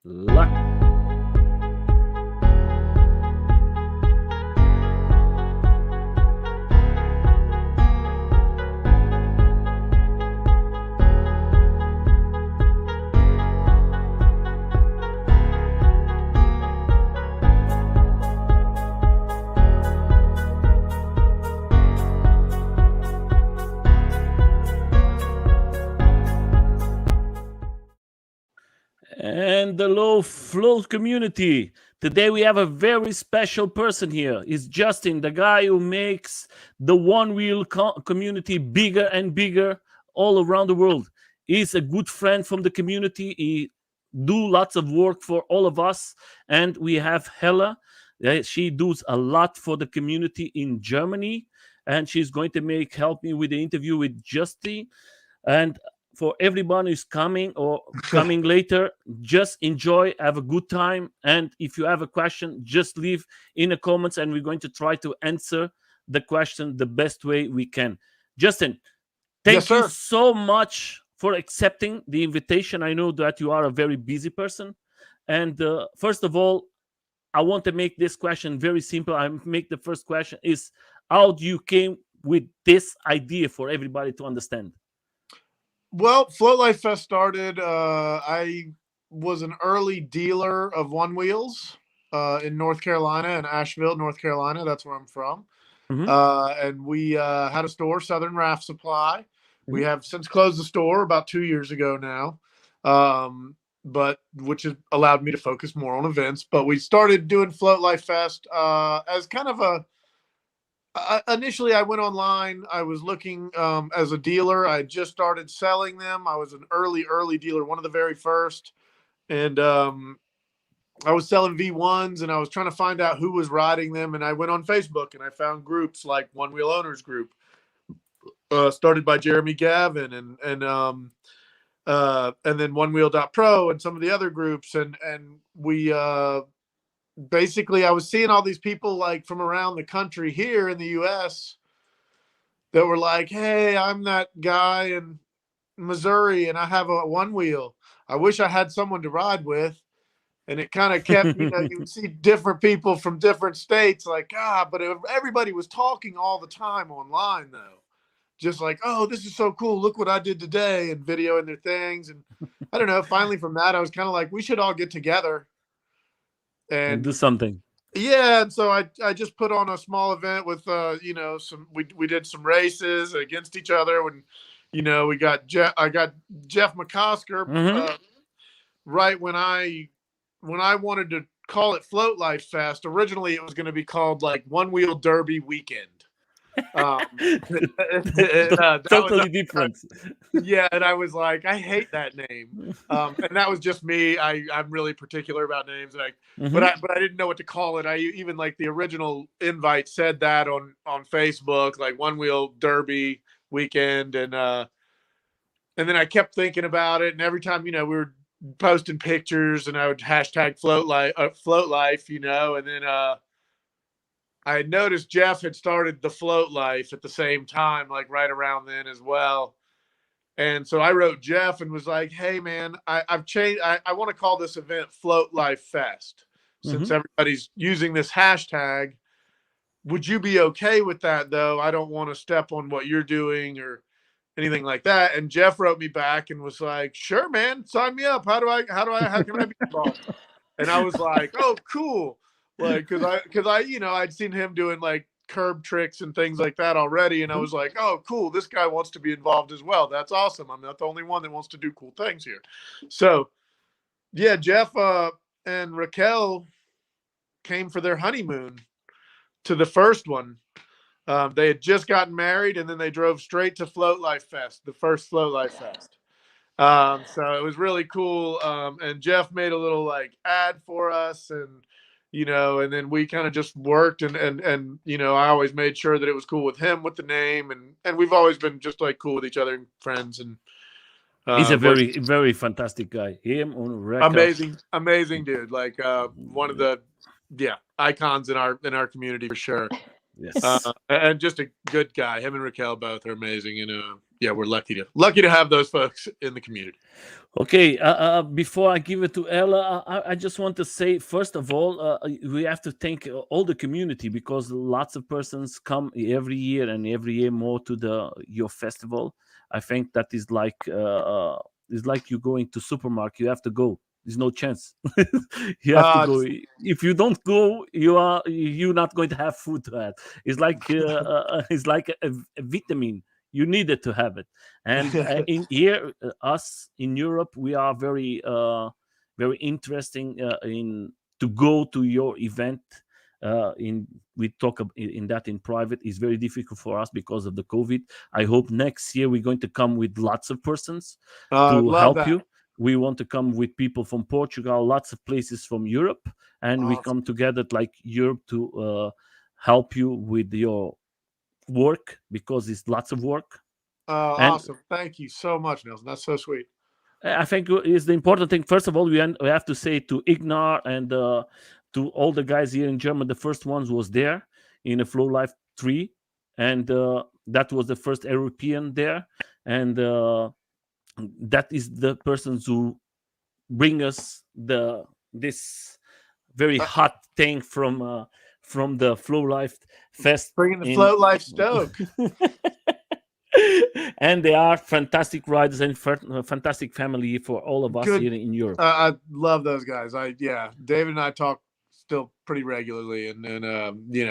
luck. And the low float community. Today we have a very special person here. It's Justyn, the guy who makes the one wheel community bigger and bigger all around the world. He's a good friend from the community. He do lots of work for all of us. And we have Hella. She does a lot for the community in Germany. And she's going to help me with the interview with Justyn. And for everyone who's coming or coming later, just enjoy, have a good time. And if you have a question, just leave in the comments and we're going to try to answer the question the best way we can. Justyn, thank you so much for accepting the invitation. I know that you are a very busy person. And first of all, I want to make this question very simple. I make the first question is, how do you came with this idea for everybody to understand? Well, Floatlife Fest started. I was an early dealer of one wheels in North Carolina, in Asheville, North Carolina. That's where I'm from. And we had a store, Southern Raft Supply. We have since closed the store about 2 years ago now, but which has allowed me to focus more on events. But we started doing Floatlife Fest as kind of a initially, I went online. I was looking as a dealer. I just started selling them. I was an early dealer, one of the very first. And I was selling V1s, and I was trying to find out who was riding them. And I went on Facebook, and I found groups like One Wheel Owners Group, started by Jeremy Gavin, and then OneWheel.pro and some of the other groups. And we basically, I was seeing all these people like from around the country here in the US that were like, hey, I'm that guy in Missouri and I have a one wheel. I wish I had someone to ride with. And it kind of kept, you would see different people from different states like, but everybody was talking all the time online though. Just like, oh, this is so cool. Look what I did today, and videoing their things. And I don't know, finally from that, I was kind of like, we should all get together and do something. Yeah, and so I just put on a small event with we did some races against each other when I got Jeff McCosker right when I wanted to call it Floatlife Fest. Originally it was going to be called like One Wheel Derby Weekend. Totally different. Yeah, and I was like, I hate that name, and that was just me. I'm really particular about names, but I didn't know what to call it. I even like the original invite said that on Facebook, like One Wheel Derby Weekend, and then I kept thinking about it, and every time we were posting pictures, and I would hashtag Floatlife, and then I had noticed Jeff had started the Floatlife at the same time, like right around then as well. And so I wrote Jeff and was like, hey, man, I've changed. I want to call this event Floatlife Fest since everybody's using this hashtag. Would you be okay with that, though? I don't want to step on what you're doing or anything like that. And Jeff wrote me back and was like, sure, man, sign me up. How can I be involved? And I was like, oh, cool. Like, cause I'd seen him doing like curb tricks and things like that already. And I was like, oh, cool. This guy wants to be involved as well. That's awesome. I'm not the only one that wants to do cool things here. So yeah, Jeff and Raquel came for their honeymoon to the first one. They had just gotten married, and then they drove straight to Floatlife Fest, the first Floatlife Fest. So it was really cool. And Jeff made a little like ad for us, and and then we kind of just worked and I always made sure that it was cool with him with the name, and we've always been just like cool with each other and friends. And he's a very, very fantastic guy. Him on record. Amazing dude. Like one of the icons in our community for sure. Yes. And just a good guy. Him and Raquel both are amazing. yeah, we're lucky to have those folks in the community. Okay, before I give it to Ella, I just want to say, first of all, we have to thank all the community, because lots of persons come every year and every year more to your festival. I think that is like you going to supermarket. You have to go. There's no chance. You have to go. If you don't go, you're not going to have food to have. It's like it's like a vitamin. You needed to have it. And in here, us in Europe, we are very interesting in to go to your event. In We talk in that in private. Is very difficult for us because of the COVID. I hope next year we're going to come with lots of persons to love help that. you. We want to come with people from Portugal, lots of places from Europe, and we Awesome. come together like Europe to help you with your work, because it's lots of work. And Awesome. Thank you so much, Nelson. That's so sweet. I think is the important thing. First of all, we have to say to Ignar and to all the guys here in Germany. The first ones was there in a Floatlife 3, and that was the first European there, and that is the persons who bring us this very hot thing from the Floatlife Fest. Bringing the Floatlife stoke. And they are fantastic riders and fantastic family for all of us here in Europe. I love those guys. David and I talk still pretty regularly, and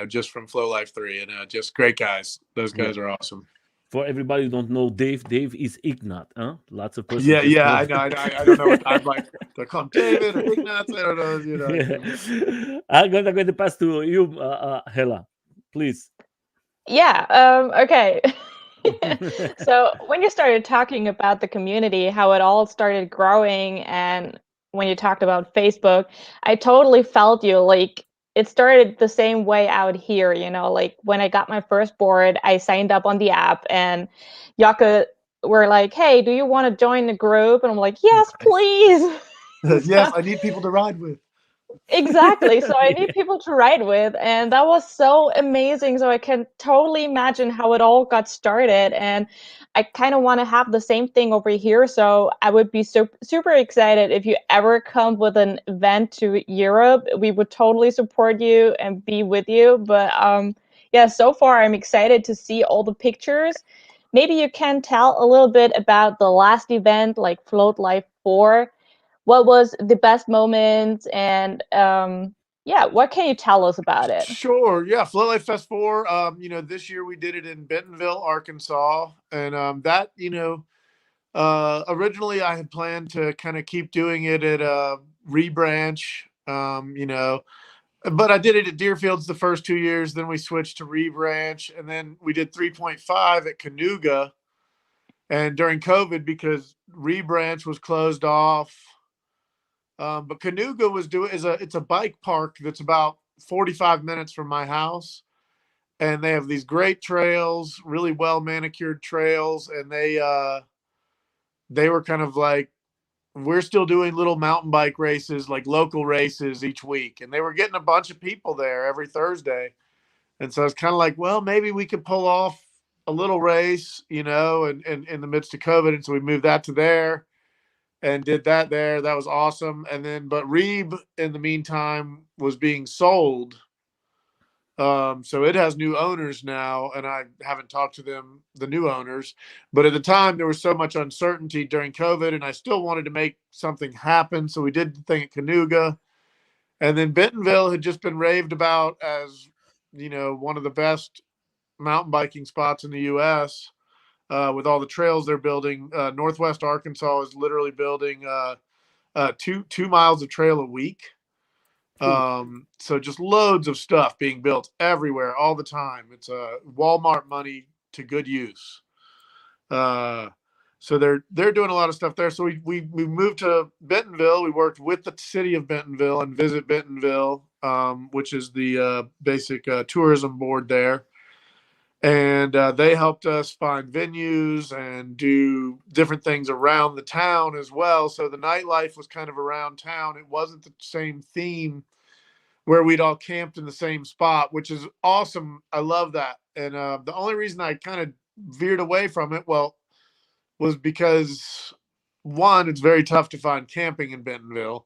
just from Floatlife 3, and just great guys. Those guys are awesome. For everybody who don't know Dave is Ignat, huh? Lots of persons. Yeah, I know. I don't know what I'm like. They call him David or Ignat. I don't know. Yeah. I'm going to pass to you, Hela, please. Yeah. Okay. So when you started talking about the community, how it all started growing, and when you talked about Facebook, I totally felt you. Like, it started the same way out here, like when I got my first board, I signed up on the app, and Yaka were like, hey, do you want to join the group? And I'm like, yes, please. Yes, I need people to ride with. Exactly. So I need people to ride with, and that was so amazing. So I can totally imagine how it all got started, and I kind of want to have the same thing over here. So I would be super excited if you ever come with an event to Europe. We would totally support you and be with you. But yeah, so far I'm excited to see all the pictures. Maybe you can tell a little bit about the last event, like Floatlife 4. What was the best moment, and yeah, what can you tell us about it? Sure. Yeah, Floatlife Fest 4. This year we did it in Bentonville, Arkansas, and that originally I had planned to kind of keep doing it at Rebranch, but I did it at Deerfields the first 2 years. Then we switched to Rebranch, and then we did 3.5 at Canoga. And during COVID, because Rebranch was closed off. But Canoga it's a bike park that's about 45 minutes from my house, and they have these great trails, really well manicured trails, and they were kind of like, we're still doing little mountain bike races, like local races each week, and they were getting a bunch of people there every Thursday, and so it's kind of like, well, maybe we could pull off a little race, and in the midst of COVID, and so we moved that to there. And did that there. That was awesome. And then, but Reeb in the meantime was being sold. So it has new owners now, and I haven't talked to them, the new owners. But at the time, there was so much uncertainty during COVID, and I still wanted to make something happen. So we did the thing at Canoga. And then Bentonville had just been raved about as, one of the best mountain biking spots in the U.S., with all the trails they're building. Northwest Arkansas is literally building 2 miles of trail a week. So just loads of stuff being built everywhere all the time. It's Walmart money to good use. So they're doing a lot of stuff there. So we moved to Bentonville. We worked with the city of Bentonville and Visit Bentonville, which is the basic tourism board there. And they helped us find venues and do different things around the town as well. So the nightlife was kind of around town. It wasn't the same theme where we'd all camped in the same spot, which is awesome. I love that. And the only reason I kind of veered away from it, well, was because, one, it's very tough to find camping in Bentonville.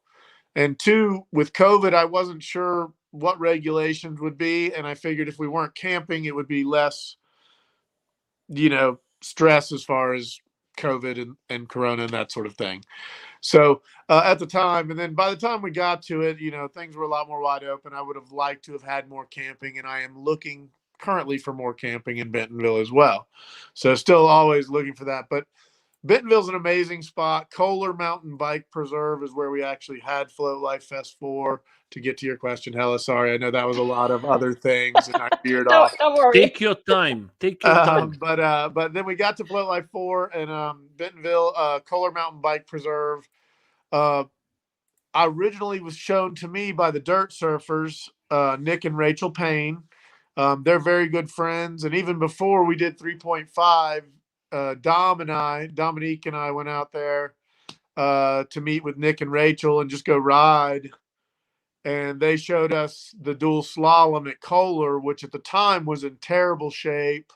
And two, with COVID, I wasn't sure what regulations would be. And I figured if we weren't camping, it would be less, stress as far as COVID and Corona and that sort of thing. So at the time, and then by the time we got to it, things were a lot more wide open. I would have liked to have had more camping, and I am looking currently for more camping in Bentonville as well. So still always looking for that. But Bentonville's an amazing spot. Kohler Mountain Bike Preserve is where we actually had Floatlife Fest 4. To get to your question, Hella, sorry, I know that was a lot of other things, and I veered off. Don't worry. Take your time. Take your time. But then we got to Floatlife 4 and Bentonville, Kohler Mountain Bike Preserve. Originally was shown to me by the Dirt Surfers, Nick and Rachel Payne. They're very good friends, and even before we did 3.5, Dominique and I went out there to meet with Nick and Rachel and just go ride. And they showed us the dual slalom at Kohler, which at the time was in terrible shape,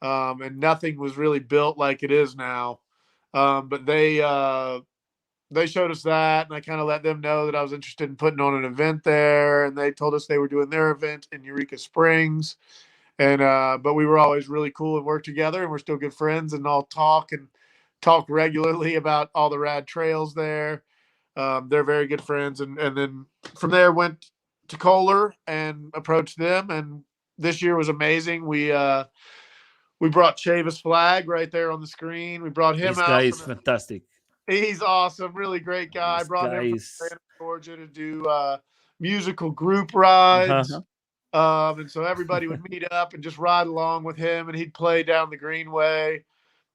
and nothing was really built like it is now. But they showed us that, and I kind of let them know that I was interested in putting on an event there. And they told us they were doing their event in Eureka Springs. And but we were always really cool and worked together, and we're still good friends and all talk regularly about all the rad trails there. They're very good friends. And then from there went to Kohler and approached them. And this year was amazing. We brought Chavis Flag right there on the screen. We brought him This out. guy is fantastic. He's awesome. Really great guy. This Brought him is... from Georgia to do musical group rides. And so everybody would meet up and just ride along with him, and he'd play down the Greenway.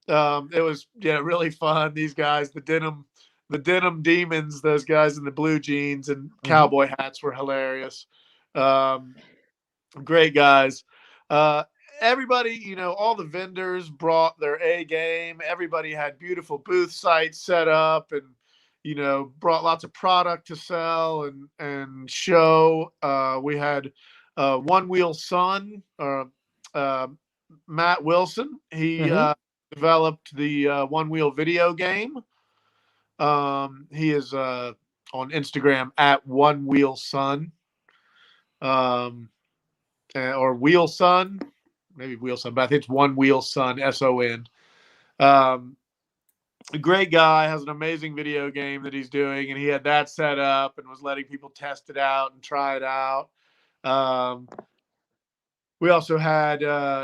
It was really fun. These guys, the denim demons, those guys in the blue jeans and cowboy hats were hilarious. Great guys. Everybody, all the vendors brought their A game. Everybody had beautiful booth sites set up and, brought lots of product to sell and show. We had One Wheel Son, Matt Wilson. He developed the One Wheel video game. He is on Instagram at One Wheel Son, or Wheel Son, maybe Wheel Son, but I think it's One Wheel Son, SON. A great guy, has an amazing video game that he's doing, and he had that set up and was letting people test it out and try it out. We also had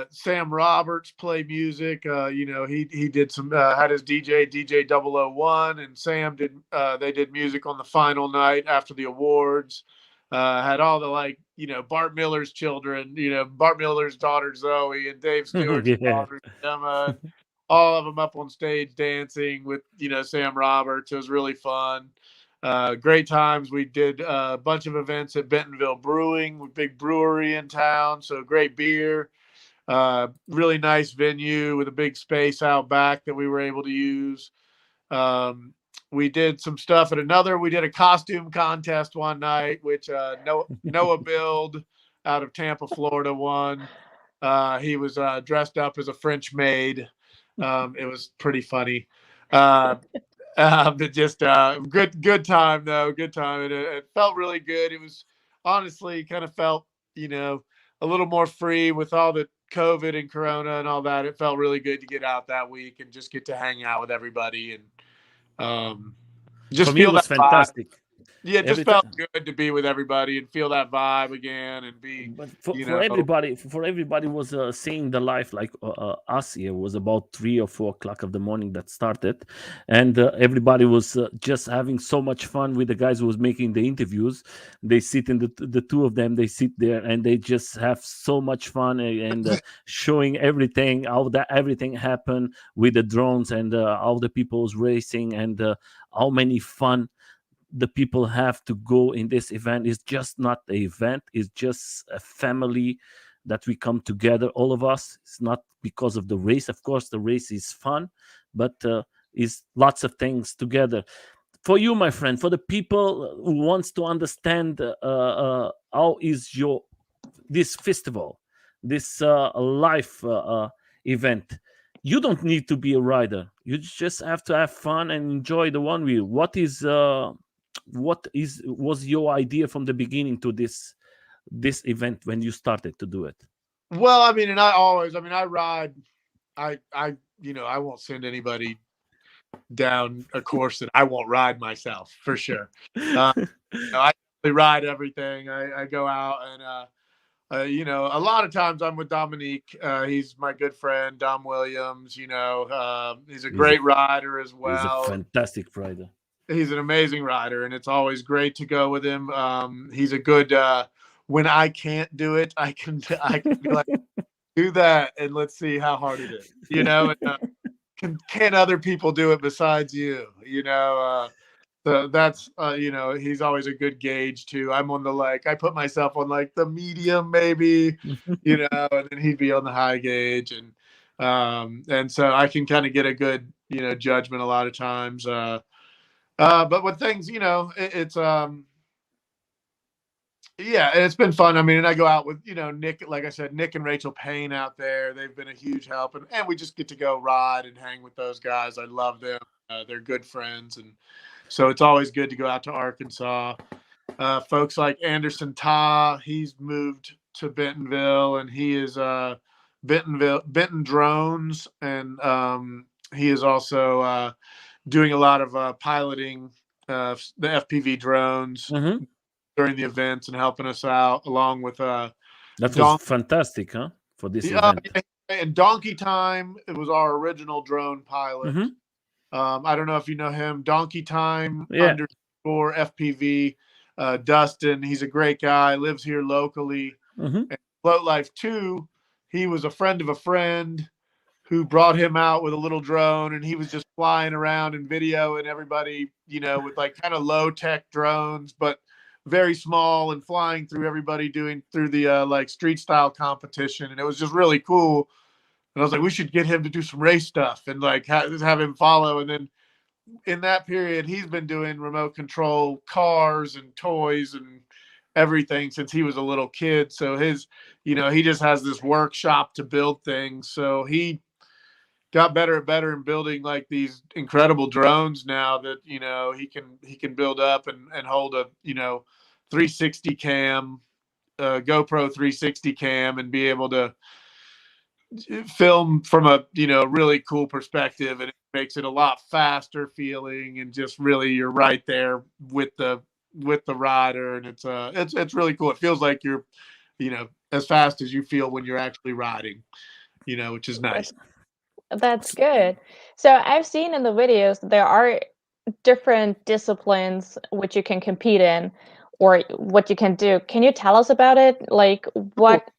Sam Roberts play music. He did some, had his DJ 001, and Sam they did music on the final night after the awards. Had all the Bart Miller's children, Bart Miller's daughter Zoe and Dave Stewart's daughter Gemma, all of them up on stage dancing with Sam Roberts. It was really fun. Great times. We did a bunch of events at Bentonville Brewing, with big brewery in town. So great beer, really nice venue with a big space out back that we were able to use. We did some stuff we did a costume contest one night, which Noah Build out of Tampa, Florida won. He was dressed up as a French maid. It was pretty funny. Just good time though. Good time. It felt really good. It was honestly kind of felt, a little more free with all the COVID and Corona and all that. It felt really good to get out that week and just get to hang out with everybody and just feel that fantastic. Vibe. Yeah, it just felt good to be with everybody and feel that vibe again and be. But for everybody was seeing the life like us here was about 3 or 4 o'clock of the morning that started, and everybody was just having so much fun with the guys who was making the interviews. They sit in the two of them. They sit there and they just have so much fun and showing everything, how that everything happened with the drones and all the people's racing and how many fun the people have to go in this event. Is just not an event, it's just a family that we come together, all of us. It's not because of the race. Of course the race is fun, but is lots of things together. For you, my friend, for the people who wants to understand how is this festival, this life event, you don't need to be a rider. You just have to have fun and enjoy the one wheel. What was your idea from the beginning to this event when you started to do it? Well, I mean, and I ride. I I won't send anybody down a course that I won't ride myself for sure. I ride everything. I go out and a lot of times I'm with Dominique. He's my good friend, Dom Williams. He's a great rider as well. He's a fantastic rider. He's an amazing rider, and it's always great to go with him. He's a good. When I can't do it, I can be like, do that, and let's see how hard it is. And, can other people do it besides you? So that's he's always a good gauge too. I'm on I put myself on like the medium maybe, and then he'd be on the high gauge, and so I can kind of get a good judgment a lot of times. But with things, it's yeah, and it's been fun. I mean, and I go out with Nick, like I said, Nick and Rachel Payne out there. They've been a huge help, and we just get to go ride and hang with those guys. I love them. They're good friends, and so it's always good to go out to Arkansas. Folks like Anderson Ta, he's moved to Bentonville, and he is Benton Drones, and he is also doing a lot of piloting the FPV drones during the events and helping us out, along with that was fantastic, huh? For this event. And Donkey Time, it was our original drone pilot. I don't know if you know him, Donkey Time _ FPV. Justyn, he's a great guy, lives here locally. And Floatlife 2, he was a friend of a friend who brought him out with a little drone, and he was just flying around and videoing everybody, with like kind of low tech drones, but very small, and flying through everybody through the like street style competition. And it was just really cool. And I was like, we should get him to do some race stuff and like have him follow. And then in that period, he's been doing remote control cars and toys and everything since he was a little kid. So his, he just has this workshop to build things. So he got better and better in building like these incredible drones now that, he can build up and hold a, 360 cam, GoPro 360 cam, and be able to film from a really cool perspective, and it makes it a lot faster feeling, and just really you're right there with the rider, and it's really cool. It feels like you're as fast as you feel when you're actually riding, which is nice. That's good. So I've seen in the videos that there are different disciplines which you can compete in, or what you can do. Can you tell us about it? Like what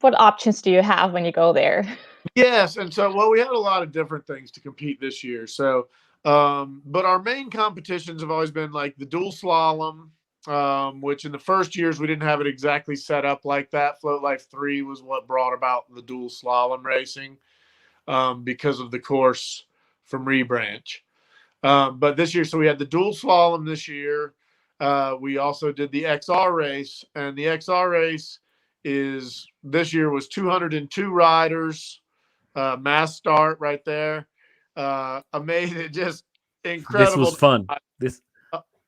options do you have when you go there? Yes, and so we had a lot of different things to compete this year. So, but our main competitions have always been like the dual slalom, which in the first years we didn't have it exactly set up like that. Floatlife 3 was what brought about the dual slalom racing, because of the course from Rebranch. But this year, so we had the dual slalom this year. We also did the XRace, and the XRace this year was 202 riders, mass start right there. Amazing, just incredible. This was fun.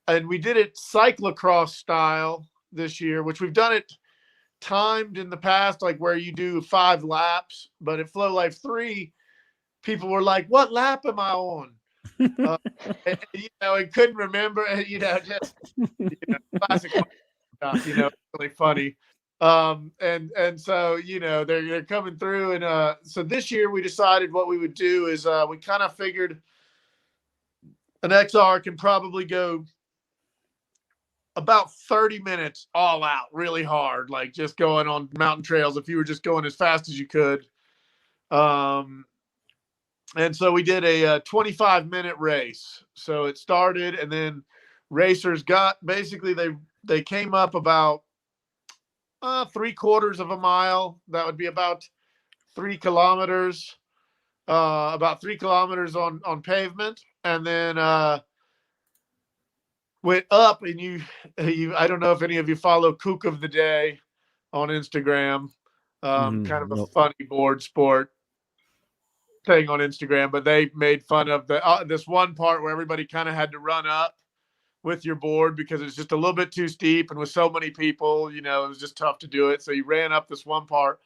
And we did it cyclocross style this year, which we've done it timed in the past, like where you do 5 laps. But at Floatlife 3, people were like, "What lap am I on?" And couldn't remember. Just classic stuff. Really funny. And so they're coming through, and so this year we decided what we would do is we kind of figured an XR can probably go about 30 minutes all out, really hard, like just going on mountain trails if you were just going as fast as you could. And so we did a 25-minute race. So it started, and then racers got basically they came up about 3/4 of a mile. That would be about 3 kilometers, about 3 kilometers on pavement, and then went up. And you I don't know if any of you follow Kook of the Day on Instagram, kind of a funny board sport. thing on Instagram, but they made fun of this one part where everybody kind of had to run up with your board because it's just a little bit too steep, and with so many people, it was just tough to do it. So you ran up this one part,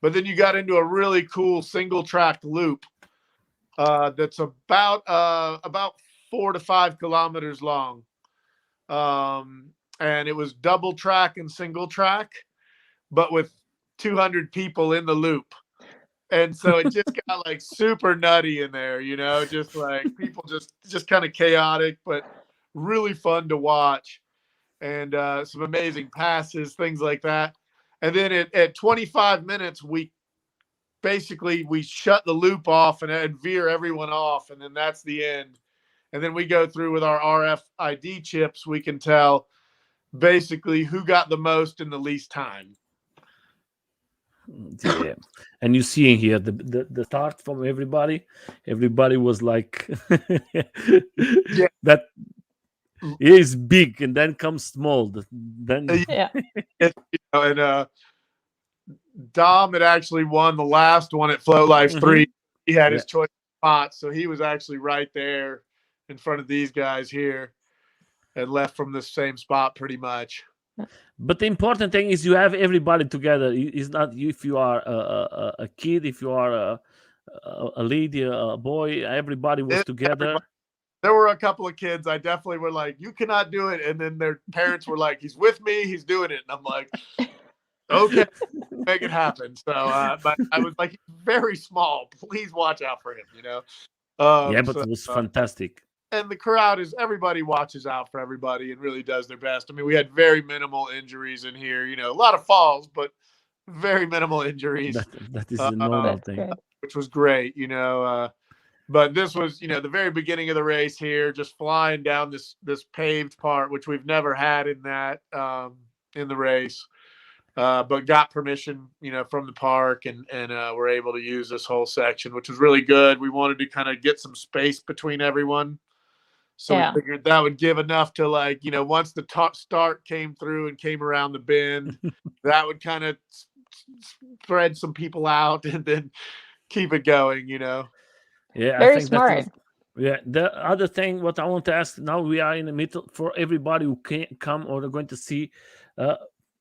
but then you got into a really cool single track loop that's about 4 to 5 kilometers long, and it was double track and single track, but with 200 people in the loop. And so it just got like super nutty in there, just like people just kind of chaotic, but really fun to watch, and some amazing passes, things like that. And then at 25 minutes, we shut the loop off and veer everyone off, and then that's the end. And then we go through with our RFID chips. We can tell basically who got the most in the least time. Yeah, and you see here the start from everybody. Everybody was like, Yeah. That is big, and then comes small. Then Yeah. And Dom had actually won the last one at Floatlife 3. He had his choice spot, so he was actually right there in front of these guys here, and left from the same spot pretty much. But the important thing is you have everybody together. It's not if you are a kid, if you are a lady, a boy. Everybody was together. There were a couple of kids I definitely were like, you cannot do it. And then their parents were like, he's with me, he's doing it. And I'm like, okay, make it happen. So, but I was like, he's very small. Please watch out for him, Yeah, but it was fantastic. And the crowd everybody watches out for everybody and really does their best. I mean, we had very minimal injuries in here, a lot of falls, but very minimal injuries. That is a normal thing. Great. Which was great, But this was, the very beginning of the race here, just flying down this paved part, which we've never had in that in the race, but got permission, from the park, and we're able to use this whole section, which was really good. We wanted to kind of get some space between everyone, so we figured that would give enough to, like, once the start came through and came around the bend, that would kind of spread some people out and then keep it going, Yeah, Very I think smart. Yeah, the other thing, what I want to ask now, we are in the middle for everybody who can't come or are going to see.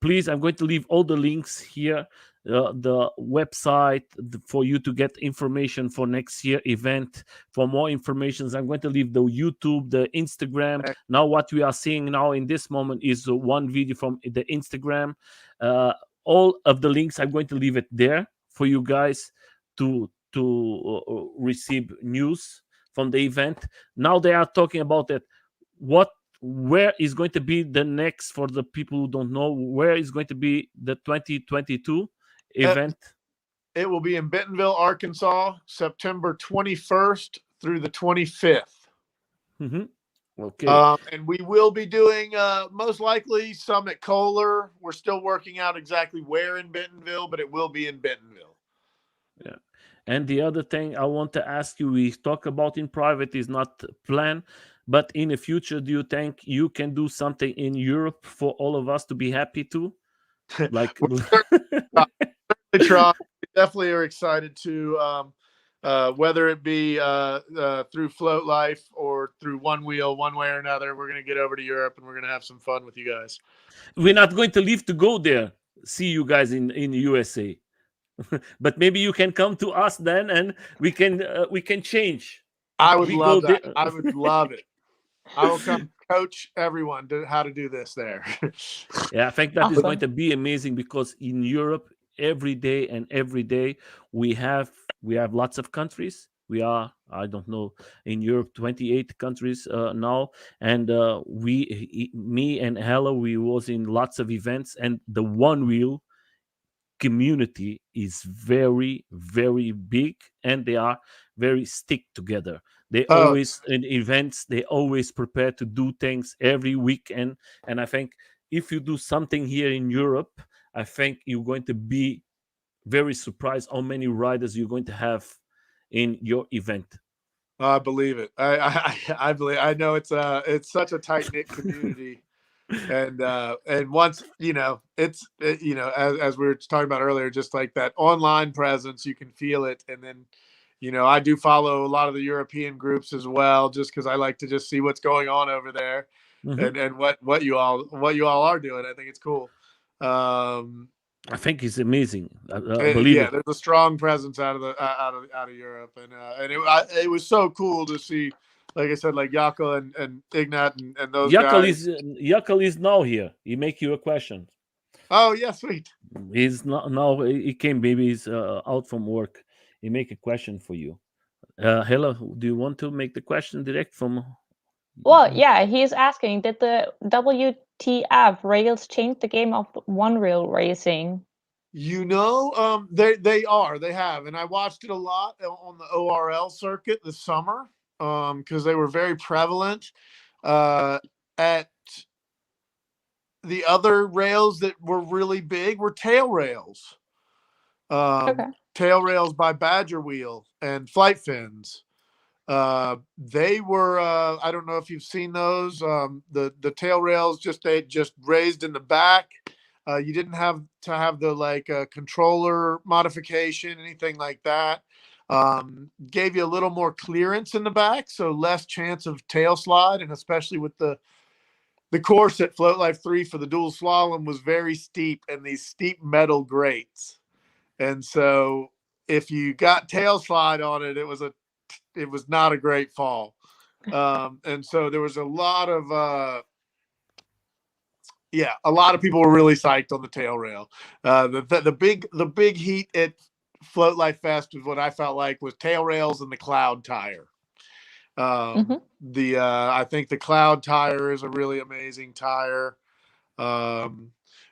Please, I'm going to leave all the links here, the website for you to get information for next year event. For more information, I'm going to leave the YouTube, the Instagram. Now, what we are seeing now in this moment is one video from the Instagram. All of the links, I'm going to leave it there for you guys to receive news from the event. Now they are talking about it. Where is going to be the next, for the people who don't know, where is going to be the 2022 event? It will be in Bentonville, Arkansas, September 21st through the 25th. Okay. And we will be doing most likely some at Kohler. We're still working out exactly where in Bentonville, but it will be in Bentonville. Yeah. And the other thing I want to ask you, we talk about in private, is not planned, but in the future, do you think you can do something in Europe for all of us to be happy to? Like, we definitely are excited to, whether it be through Floatlife or through One Wheel, one way or another, we're going to get over to Europe and we're going to have some fun with you guys. We're not going to leave to go there, see you guys in the USA. But maybe you can come to us then, and we can change. I would love that. I would love it. I will come coach everyone to how to do this there. Yeah, I think that is going to be amazing, because in Europe, every day we have lots of countries. We are, I don't know, in Europe 28 countries now, and me and Hella, we was in lots of events, and the One Wheel community is very, very big, and they are very stick together. They always, in events, they always prepare to do things every weekend. And I think if you do something here in Europe, I think you're going to be very surprised how many riders you're going to have in your event. I believe it. I believe. I know it's such a tight-knit community. And once as we were talking about earlier, just like that online presence, you can feel it, and then I do follow a lot of the European groups as well, just because I like to just see what's going on over there, and what you all are doing. I think it's cool. I think it's amazing. Believe Yeah, it. there's a strong presence out of Europe, and it was so cool to see. Like I said, like Jaco and Ignat and those guys. Jackal is now here. He make you a question. Oh yeah, sweet. He's not now. He came. Maybe he's out from work. He make a question for you. Hello. Do you want to make the question direct from? Well, yeah, he's asking, did the WTF Rails change the game of one reel racing? They have, and I watched it a lot on the ORL circuit this summer, because they were very prevalent. At the other rails that were really big were tail rails. Tail rails by Badger Wheel and Flight Fins. They were I don't know if you've seen those. The tail rails they just raised in the back. You didn't have to have the controller modification, anything like that. Gave you a little more clearance in the back, so less chance of tail slide, and especially with the course at Floatlife 3 for the dual slalom was very steep, and these steep metal grates. And so if you got tail slide on it, it was not a great fall. And so there was a lot of people were really psyched on the tail rail. The big heat at Floatlife Fest was what I felt like was tail rails and the cloud tire. I think the cloud tire is a really amazing tire,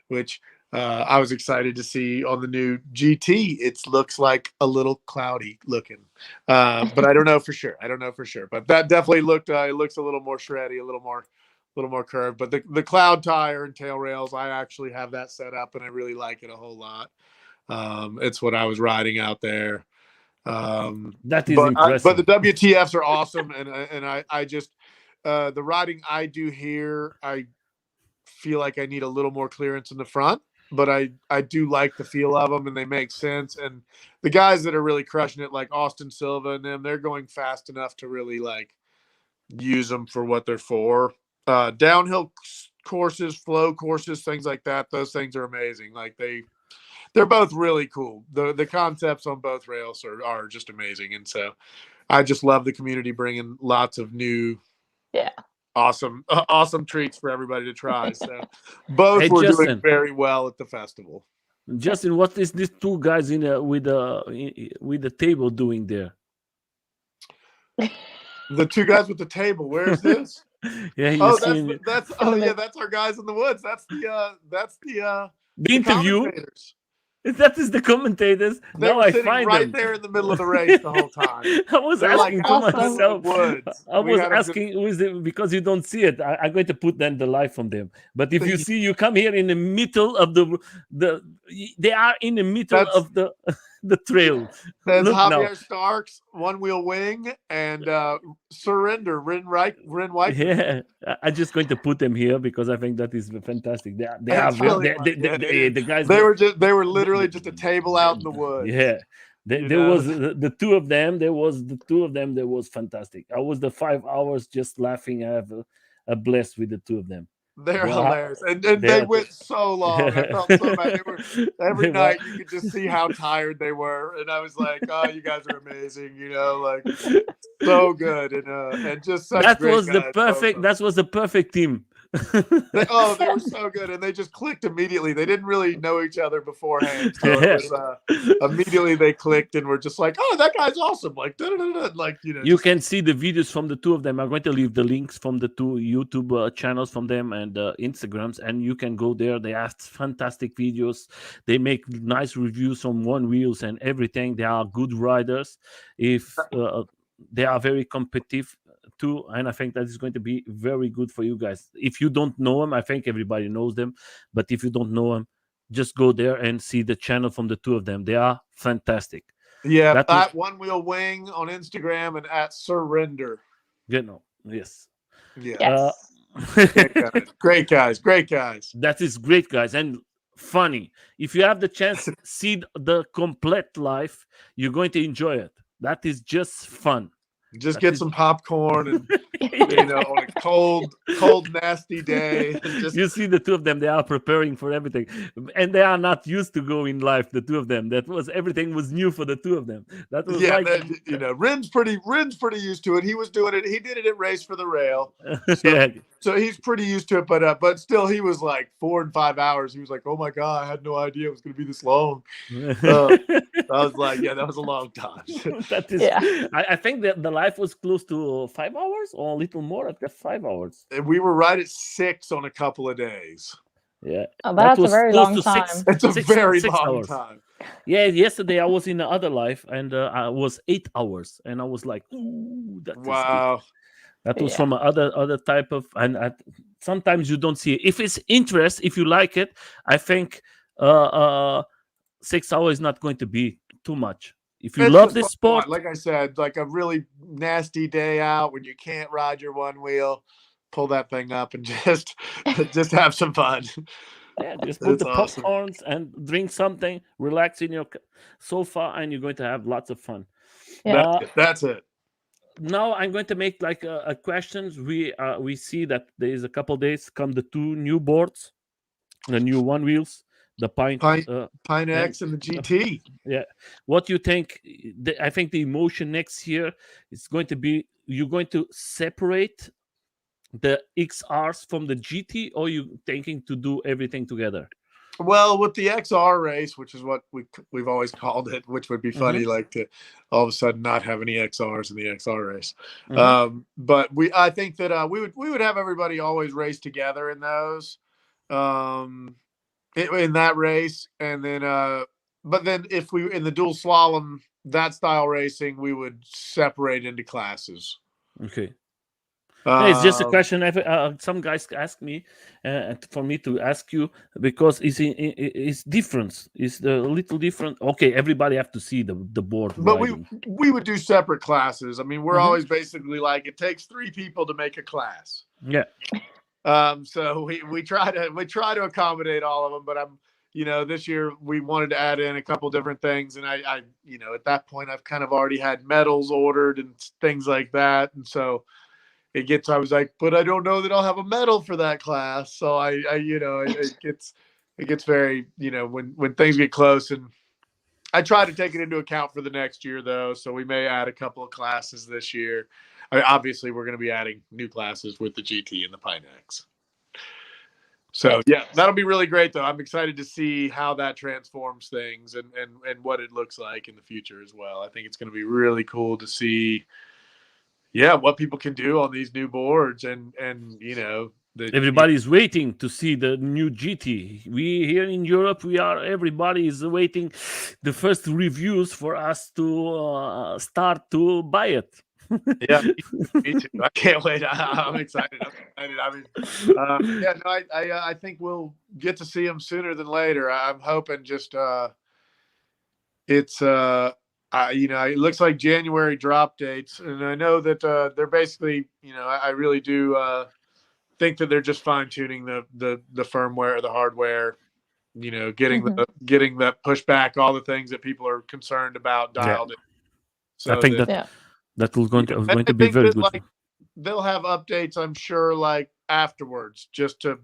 which I was excited to see on the new GT. It looks like a little cloudy looking, but I don't know for sure. But that definitely it looks a little more shreddy, a little more curved. But the cloud tire and tail rails, I actually have that set up, and I really like it a whole lot. It's what I was riding out there. That is impressive. But the WTFs are awesome, and I just the riding I do here, I feel like I need a little more clearance in the front, but I do like the feel of them, and they make sense. And the guys that are really crushing it, like Austin Silva and them, they're going fast enough to really use them for what they're for. Downhill courses, flow courses, things like that. Those things are amazing. They're both really cool. The concepts on both rails are just amazing. And so I just love the community bringing lots of new, awesome treats for everybody to try. So both were Justyn, doing very well at the festival. Justyn, what is these two guys with the table doing there? The two guys with the table. Where's this? That's our guys in the woods. That's the interview. That is the commentators. They were sitting right there in the middle of the race the whole time. I was asking to myself. I was asking because you don't see it. I'm going to put then the live from them. But if you see, you come here in the middle of they are in the middle of the trail. That's Javier Starks, One Wheel Wing, and Surrender, Rin White. Yeah, I'm just going to put them here because I think that is fantastic. The guys. They were literally just a table out in the woods. Yeah. There was the two of them. There was the two of them. That was fantastic. I was the 5 hours just laughing. I have a blast with the two of them. They're hilarious, and they went so long. I felt so bad. Every night you could just see how tired they were, and I was like, "Oh, you guys are amazing!" So good, and just such that great was guys, the perfect. That was the perfect team. They were so good, and they just clicked immediately. They didn't really know each other beforehand, so it was, immediately they clicked and were just like, "Oh, that guy's awesome!" You can see the videos from the two of them. I'm going to leave the links from the two YouTube channels from them and Instagrams, and you can go there. They have fantastic videos. They make nice reviews on one wheels and everything. They are good riders. If they are very competitive too, and I think that is going to be very good for you guys. If you don't know them, I think everybody knows them, but if you don't know them, just go there and see the channel from the two of them. They are fantastic. Yeah, at One Wheel Wing on Instagram and at Surrender. Yes. Yeah. Great guys. That is great, guys, and funny. If you have the chance, see the complete life, you're going to enjoy it. That is just fun. Just That get is- some popcorn and on a cold, nasty day. And just You see the two of them, they are preparing for everything. And they are not used to go in life, the two of them. Everything was new for the two of them. That was Ren's pretty used to it. He was doing it. He did it at Race for the Rail. Yeah. So he's pretty used to it, but still he was like 4 and 5 hours. He was like, oh my God, I had no idea it was going to be this long. I was like, yeah, that was a long time. That is, I think that the life was close to 5 hours or a little more. I guess 5 hours. And we were right at 6 on a couple of days. Yeah. Oh, that's a very close long to time. It's a very 6 long hours. time. Yeah, yesterday I was in the other life and I was 8 hours and I was like, ooh, that is Wow. good. That was from other type of, and sometimes you don't see it. If it's interest, if you like it, I think 6 hours is not going to be too much. If you love this sport, like I said, like a really nasty day out when you can't ride your one wheel, pull that thing up and just have some fun. Yeah, just put the popcorns and drink something, relax in your sofa, and you're going to have lots of fun. Yeah. That's it. Now I'm going to make like a questions. We see that there is a couple days come the 2 new boards, the new one wheels, the Pine X and the GT. Yeah, what you think? I think the emotion next year is going to be, you're going to separate the XRs from the GT, or you thinking to do everything together? Well, with the XRace, which is what we've always called it, which would be funny, like to all of a sudden not have any XRs in the XRace. But I think that we would have everybody always race together in those, in that race, and then but then if we in the dual slalom, that style racing, we would separate into classes. Okay. It's just a question. Some guys ask me for me to ask you, because it's different. It's a little different. Okay, everybody have to see the board. But we would do separate classes. I mean, we're always basically like, it takes 3 people to make a class. Yeah. So we try to accommodate all of them. But this year we wanted to add in a couple different things, and I at that point I've kind of already had medals ordered and things like that, and so. I was like, but I don't know that I'll have a medal for that class. So it gets very, when things get close, and I try to take it into account for the next year though. So we may add a couple of classes this year. I mean, obviously we're going to be adding new classes with the GT and the Pine X. So yeah, that'll be really great though. I'm excited to see how that transforms things and what it looks like in the future as well. I think it's going to be really cool to see, what people can do on these new boards, and everybody's waiting to see the new GT. We here in Europe, everybody is waiting the first reviews for us to start to buy it. Yeah, me too. I can't wait. I'm excited. I mean, I think we'll get to see them sooner than later. I'm hoping just it's it looks like January drop dates, and I know that they're basically, I really do think that they're just fine tuning the firmware, the hardware, getting that pushback, all the things that people are concerned about dialed in. So I think that will going to be very good. Like, they'll have updates, I'm sure, like afterwards, just to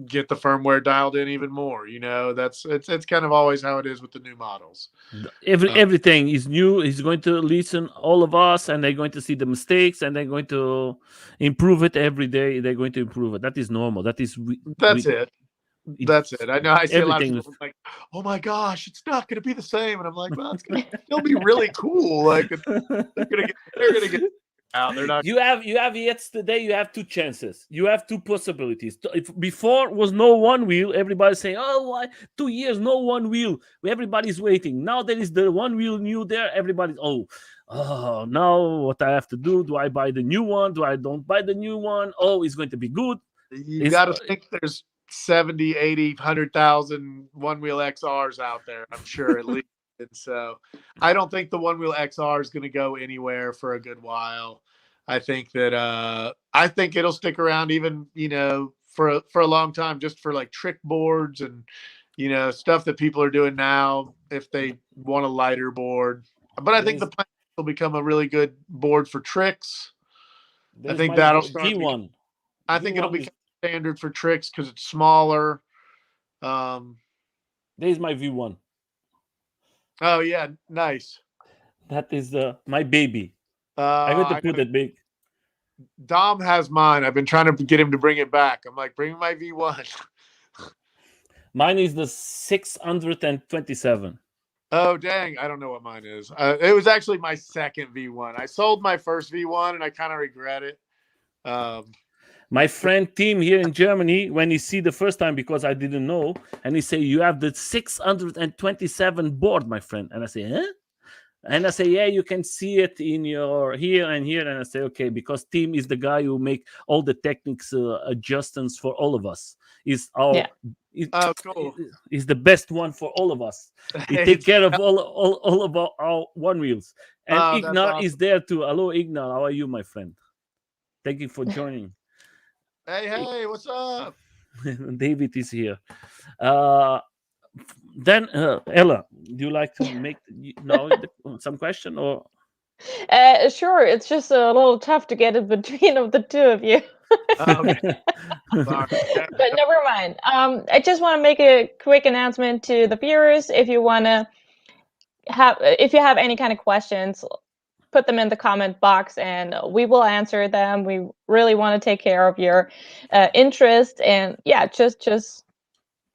get the firmware dialed in even more. It's kind of always how it is with the new models. Everything is new. He's going to listen all of us, and they're going to see the mistakes, and they're going to improve it every day. They're going to improve it. That is normal. That's it. That's it. I know. I see a lot of people like, "Oh my gosh, it's not going to be the same," and I'm like, "Well, it's going to still be really cool. Like they're going to get out. They're not." You have yesterday. You have 2 chances. You have 2 possibilities. If before was no one wheel, everybody's saying, "Oh, why 2 years no one wheel?" Everybody's waiting. Now there is the one wheel new there. Everybody's now what I have to do? Do I buy the new one? Do I don't buy the new one? Oh, it's going to be good. You got to think there's 70, 80, 100,000 one-wheel XRs out there, I'm sure, at least. And so I don't think the one-wheel XR is going to go anywhere for a good while. I think that it'll stick around even, for a long time, just for like trick boards and, stuff that people are doing now if they want a lighter board. But I think the will become a really good board for tricks. There's I think my that'll start. V1. I think it'll V1 become standard for tricks because it's smaller. There's my V1. Oh yeah, nice. That is my baby. I'm going to put it big. Dom has mine. I've been trying to get him to bring it back. I'm like, bring my V1. Mine is the 627. Oh, dang. I don't know what mine is. It was actually my second V1. I sold my first V1 and I kind of regret it. My friend Tim here in Germany, when he see the first time, because I didn't know, and he say, you have the 627 board, my friend. And I say, huh? And I say, yeah, you can see it in your here and here. And I say, okay, because Tim is the guy who make all the techniques adjustments for all of us. He's our cool. He's the best one for all of us. He take care of all of our one wheels. And Ignar is there too. Hello, Ignar. How are you, my friend? Thank you for joining. Hey, what's up? David is here. Then Ella, do you like to make some question or? Sure. It's just a little tough to get in between of the two of you. Okay. But never mind. I just want to make a quick announcement to the viewers. If you have any kind of questions, put them in the comment box and we will answer them. We really want to take care of your interest, and yeah, just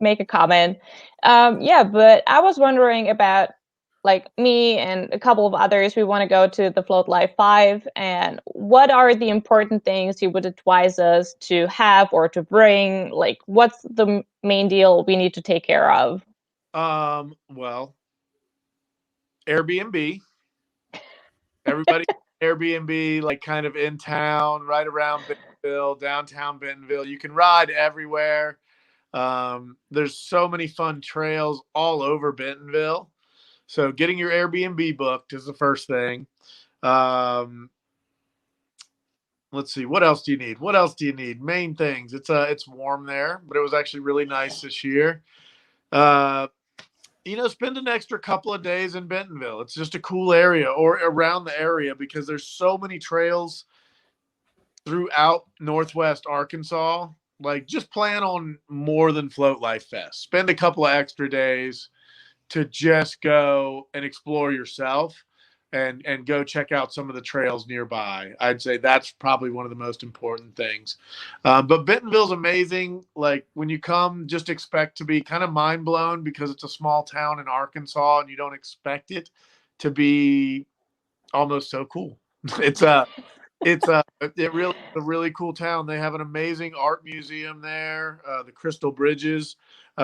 make a comment. But I was wondering about, like, me and a couple of others, we want to go to the Floatlife 5, and what are the important things you would advise us to have or to bring? Like, what's the main deal we need to take care of? Well, Airbnb. Everybody Airbnb, like kind of in town, right around Bentonville, downtown Bentonville. You can ride everywhere. There's so many fun trails all over Bentonville. So getting your Airbnb booked is the first thing. Let's see. What else do you need? Main things. It's warm there, but it was actually really nice this year. Spend an extra couple of days in Bentonville. It's just a cool area, or around the area, because there's so many trails throughout Northwest Arkansas. Like, just plan on more than Floatlife Fest. Spend a couple of extra days to just go and explore yourself and go check out some of the trails nearby. I'd say that's probably one of the most important things. But Bentonville's amazing. Like, when you come, just expect to be kind of mind blown, because it's a small town in Arkansas and you don't expect it to be almost so cool. It's really a really cool town. They have an amazing art museum there, the Crystal Bridges.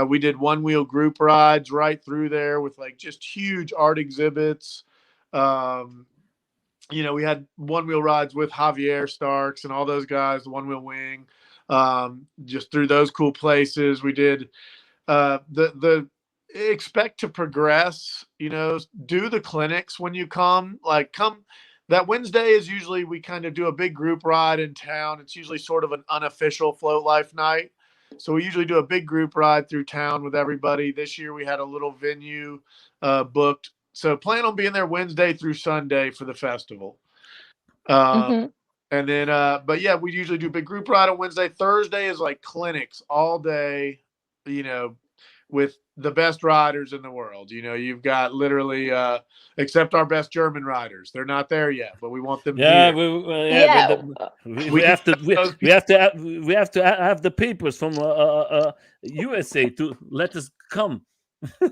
We did one-wheel group rides right through there with like just huge art exhibits. We had one-wheel rides with Javier Starks and all those guys, the one-wheel wing, just through those cool places. We did the expect to progress, do the clinics when you come. That Wednesday is usually, we kind of do a big group ride in town. It's usually sort of an unofficial Floatlife night. So we usually do a big group ride through town with everybody. This year we had a little venue booked. So plan on being there Wednesday through Sunday for the festival. And then, but yeah, we usually do a big group ride on Wednesday. Thursday is like clinics all day, with the best riders in the world. You've got literally, except our best German riders. They're not there yet, but we want them here. We have to have the papers from USA to let us come.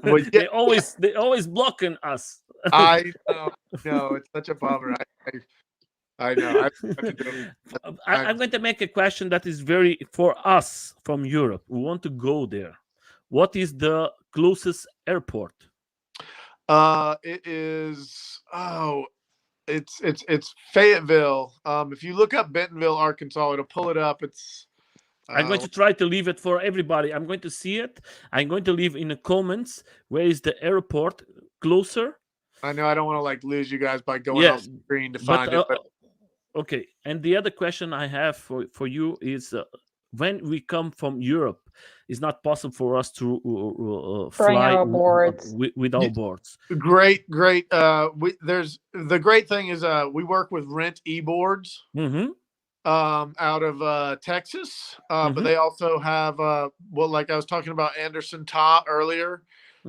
Well, yeah. they always blocking us. I know, it's such a bummer. I know. I'm going to make a question that is very for us from Europe. We want to go there. What is the closest airport? It is. It's Fayetteville. If you look up Bentonville, Arkansas, it'll pull it up. It's. I'm going to try to leave it for everybody. I'm going to see it. I'm going to leave in the comments where is the airport closer. I know I don't want to lose you guys by going off screen to find it. But... Okay. And the other question I have for you is when we come from Europe, it's not possible for us to Bring fly our boards. with our boards. Great. There's the great thing is we work with Rent eboards out of Texas, but they also have like I was talking about Anderson Ta earlier.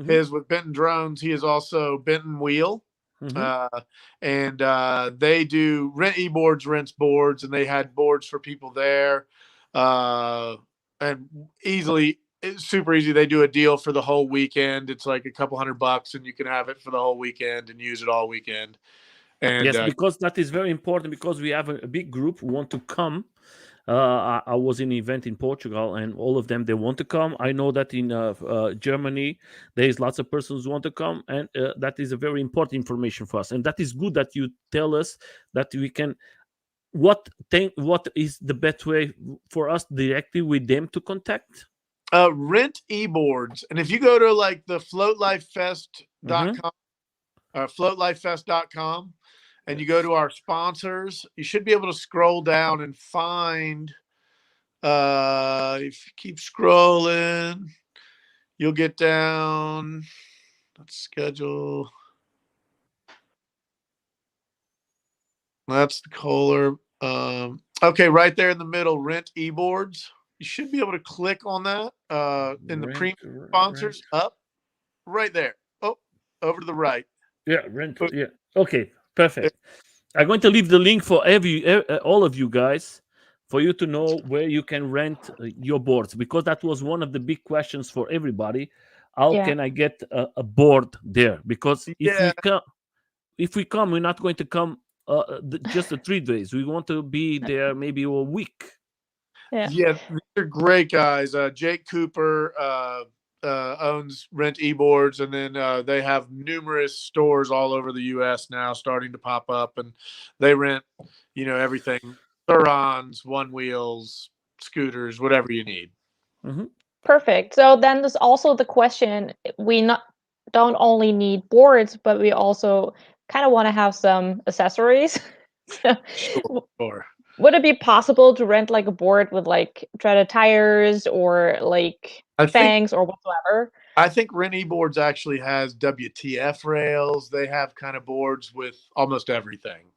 His with Benton Drones, he is also Benton Wheel. And they do Rent eboards, rents boards, and they had boards for people there. And it's super easy. They do a deal for the whole weekend. It's like a couple $100 and you can have it for the whole weekend and use it all weekend. And yes, because that is very important, because we have a big group who want to come. I was in an event in Portugal, and all of them, they want to come. I know that in Germany, there is lots of persons who want to come, and that is a very important information for us. And that is good that you tell us that we can. What is the best way for us directly with them to contact? Rent eboards, and if you go to like the floatlifefest.com or floatlifefest.com, and you go to our sponsors, you should be able to scroll down and find, if you keep scrolling, you'll get down. Let's schedule. That's the Kohler. Okay, right there in the middle, Rent eboards. You should be able to click on that in the premium sponsors up right there. Oh, over to the right. Yeah, rent. Yeah. Okay, perfect. I'm going to leave the link for all of you guys, for you to know where you can rent your boards, because that was one of the big questions for everybody. How can I get a board there? Because if we come, we're not going to come just the 3 days. We want to be there maybe a week. Yeah, they're great guys. Jake Cooper owns Rent eboards, and then they have numerous stores all over the U.S. now starting to pop up, and they rent, everything: Thurons, one wheels, scooters, whatever you need. Perfect. So then there's also the question: don't only need boards, but we also kind of want to have some accessories. Sure. Would it be possible to rent like a board with like treaded tires or like fangs or whatsoever? I think Rent eBoards actually has WTF Rails. They have kind of boards with almost everything.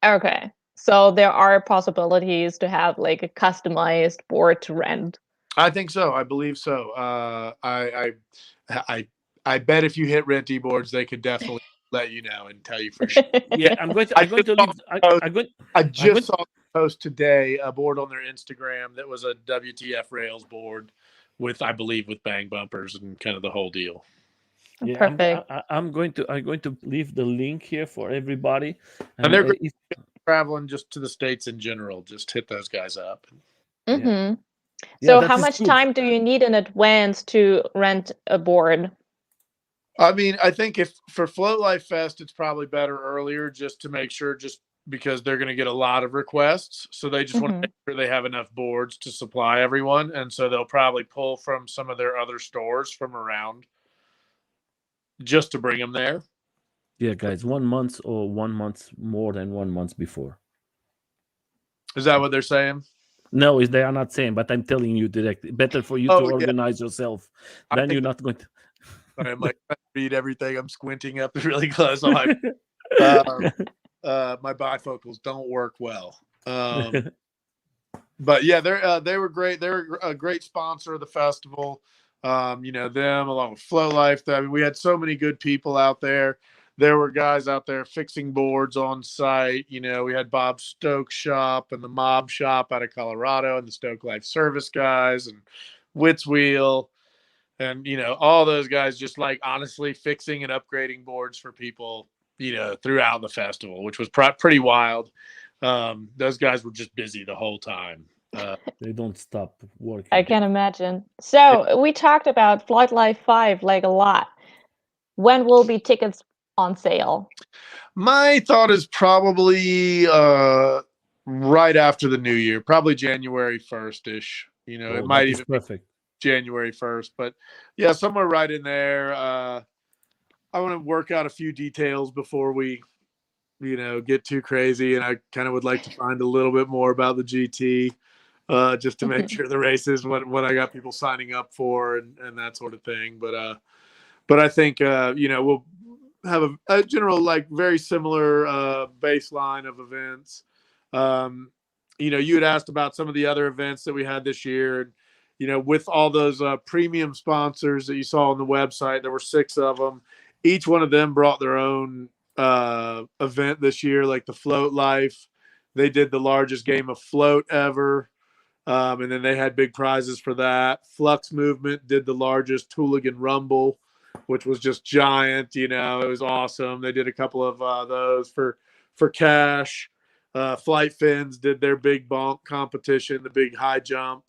Okay. So there are possibilities to have like a customized board to rent. I think so. I believe so. I bet if you hit Rent eBoards, they could definitely let you know and tell you for sure. Yeah, I just saw a post today, a board on their Instagram that was a WTF Rails board with bang bumpers and kind of the whole deal. Yeah, perfect. I'm going to leave the link here for everybody. And they're traveling just to the States in general. Just hit those guys up. So how much time do you need in advance to rent a board? I mean, I think if for Floatlife Fest, it's probably better earlier, just to make sure, just because they're going to get a lot of requests. So they just want to make sure they have enough boards to supply everyone. And so they'll probably pull from some of their other stores from around just to bring them there. Yeah, guys, 1 month or 1 month more than 1 month before. Is that what they're saying? No, they are not saying, but I'm telling you directly. Better for you to organize yourself. Then you're not going to. I'm like, I read everything. I'm squinting up really close. I'm like, my bifocals don't work well. But yeah, they were great. They're a great sponsor of the festival. Them along with Floatlife. I mean, we had so many good people out there. There were guys out there fixing boards on site. We had Bob Stokes shop and the Mob shop out of Colorado, and the Stoke Life Service guys, and Witt's Wheel. And, all those guys just like honestly fixing and upgrading boards for people, throughout the festival, which was pretty wild. Those guys were just busy the whole time. They don't stop working. I can imagine. So we talked about Floatlife 5 like a lot. When will be tickets on sale? My thought is probably right after the new year, probably January 1st-ish. It might even be January 1st, but yeah, somewhere right in there. I want to work out a few details before we, get too crazy. And I kind of would like to find a little bit more about the GT. just to make sure the races what I got people signing up for and that sort of thing. But I think we'll have a general like very similar baseline of events. You had asked about some of the other events that we had this year, and with all those premium sponsors that you saw on the website, there were 6 of them. Each one of them brought their own event this year, like the Floatlife. They did the largest game of float ever. And then they had big prizes for that. Flux Movement did the largest Hooligan Rumble, which was just giant. It was awesome. They did a couple of those for cash. Flight Fins did their big bonk competition, the big high jump.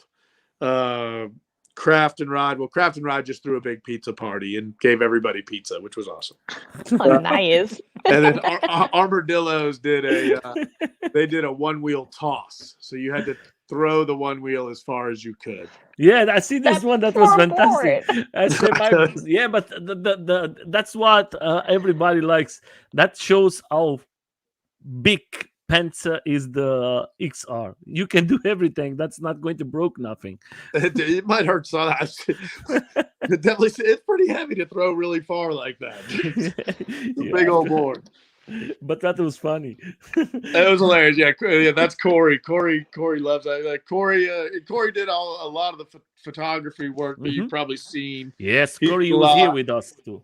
Craft and Ride. Well, Craft and Ride just threw a big pizza party and gave everybody pizza, which was awesome. Oh, nice. And then Armadillos did they did a one-wheel toss. So you had to throw the one wheel as far as you could. Yeah, I see this That's one. That was so fantastic. boring. I say, yeah, but the that's what everybody likes. That shows how big Panzer is the XR. You can do everything. That's not going to broke nothing. It might hurt some. Definitely, it's pretty heavy to throw really far like that. It's a big old board. But that was funny. It was hilarious. Yeah, that's Corey. Corey loves that. Corey did a lot of the photography work that you've probably seen. Yes, Corey was here with us too.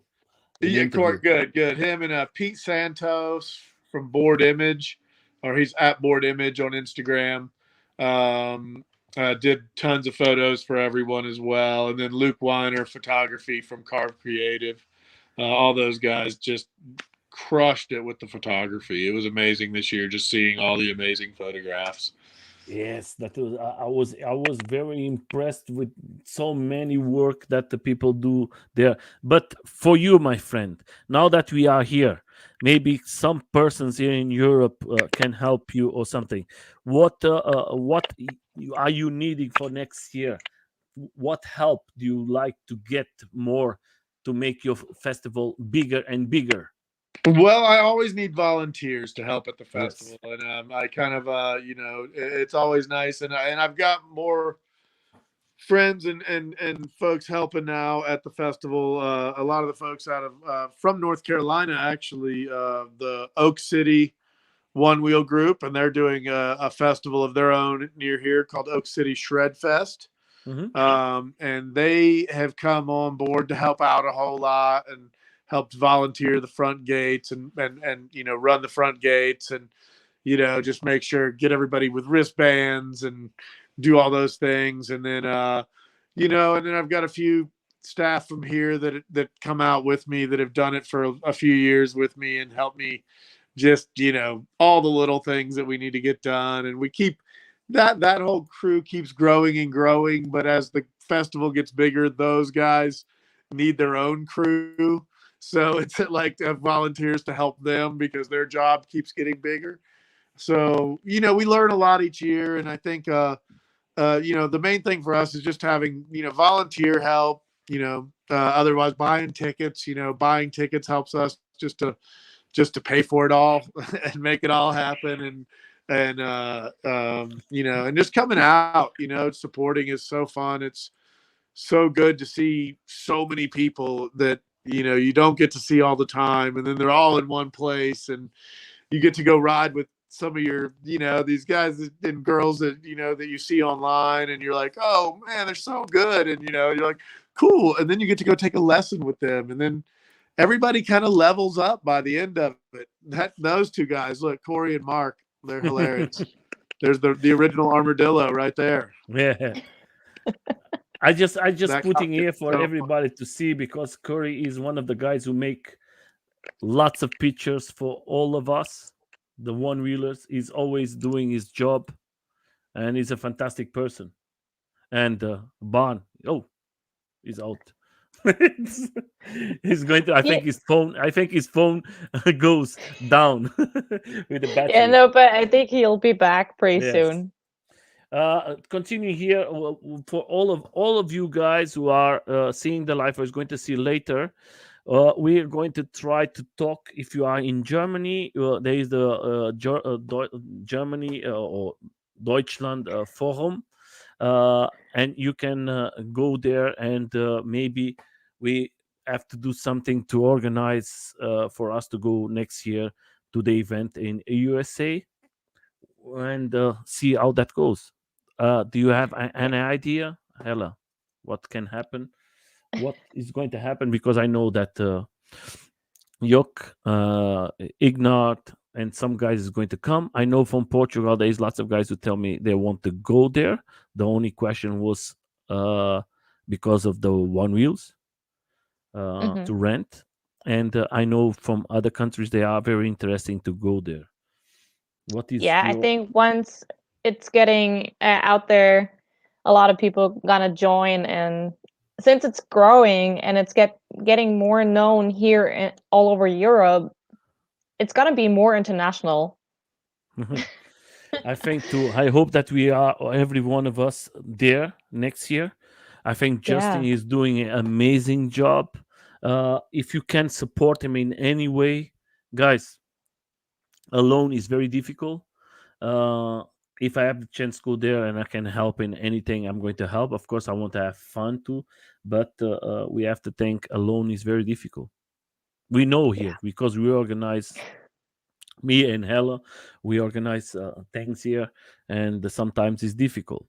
Yeah, Corey, good. Him and Pete Santos from Board Image, or he's at Board Image on Instagram. Did tons of photos for everyone as well. And then Luke Weiner, photography from Carve Creative. All those guys just crushed it with the photography. It was amazing this year, just seeing all the amazing photographs. Yes, that was I was very impressed with so many work that the people do there. But for you, my friend, now that we are here, maybe some persons here in Europe can help you or something. What are you needing for next year? What help do you like to get more to make your festival bigger and bigger? Well, I always need volunteers to help at the festival, Yes. and I kind of, it's always nice, and I've got more friends and folks helping now at the festival. A lot of the folks out of from North Carolina, actually, the Oak City One Wheel Group, and they're doing a festival of their own near here called Oak City Shred Fest. And they have come on board to help out a whole lot and helped volunteer the front gates and run the front gates and just make sure get everybody with wristbands and do all those things. And then and then I've got a few staff from here that come out with me that have done it for a few years with me and help me just all the little things that we need to get done. And we keep that whole crew keeps growing and growing, but as the festival gets bigger, those guys need their own crew. So it's like volunteers to help them because their job keeps getting bigger. So, we learn a lot each year. And I think, the main thing for us is just having, volunteer help, otherwise buying tickets. Buying tickets helps us just to pay for it all and make it all happen. And just coming out, supporting is so fun. It's so good to see so many people that, you don't get to see all the time. And then they're all in one place and you get to go ride with some of your, these guys and girls that, that you see online and you're like, oh man, they're so good. And, you're like, cool. And then you get to go take a lesson with them. And then everybody kind of levels up by the end of it. Those two guys, look, Corey and Mark, they're hilarious. There's the original armadillo right there. Yeah. I just That putting here for so everybody to see because Curry is one of the guys who make lots of pictures for all of us. The one wheelers. He's always doing his job, and he's a fantastic person. And Bon, he's out. He's going to. I think his phone goes down with the battery. Yeah, no, but I think he'll be back pretty Yes. soon. Continue here for all of you guys who are seeing the live or is going to see later. We are going to try to talk. If you are in Germany, there is the Germany or Deutschland forum. and you can go there, and maybe we have to do something to organize for us to go next year to the event in USA, and see how that goes. Do you have Yeah. any idea, Hella, what can happen? What is going to happen? Because I know that Yok, Ignat, and some guys is going to come. I know from Portugal there is lots of guys who tell me they want to go there. The only question was because of the one wheels Hmm. to rent, and I know from other countries they are very interesting to go there. What is Yeah, I your think once it's getting out there, a lot of people gonna join, and since it's growing and it's getting more known here all over Europe, it's gonna be more international. I think too. I hope that we are every one of us there next year. I think Justyn Yeah, is doing an amazing job. If you can support him in any way, guys, alone is very difficult. Uh, if I have the chance to go there and I can help in anything, I'm going to help. Of course, I want to have fun too, but we have to think alone is very difficult. We know yeah, here because we organize, me and Hella, we organize things here, and sometimes it's difficult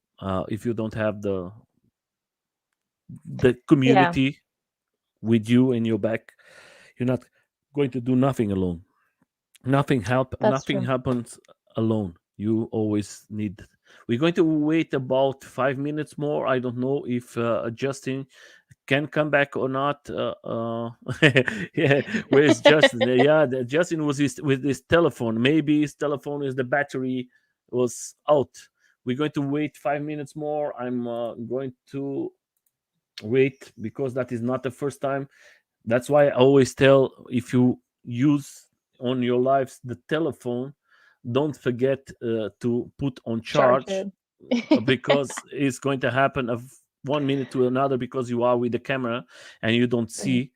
if you don't have the yeah. community with you in your back. You're not going to do nothing alone. That's Nothing true. happens alone. You always need. We're going to wait about 5 minutes more. I don't know if Justyn can come back or not. Yeah, where's Justyn? Yeah, Justyn was with his telephone. Maybe his telephone is the battery was out. We're going to wait 5 minutes more. I'm going to wait because that is not the first time. That's why I always tell, if you use on your lives the telephone, don't forget to put on Charge charge, it. because it's going to happen of 1 minute to another because you are with the camera and you don't Mhm. see,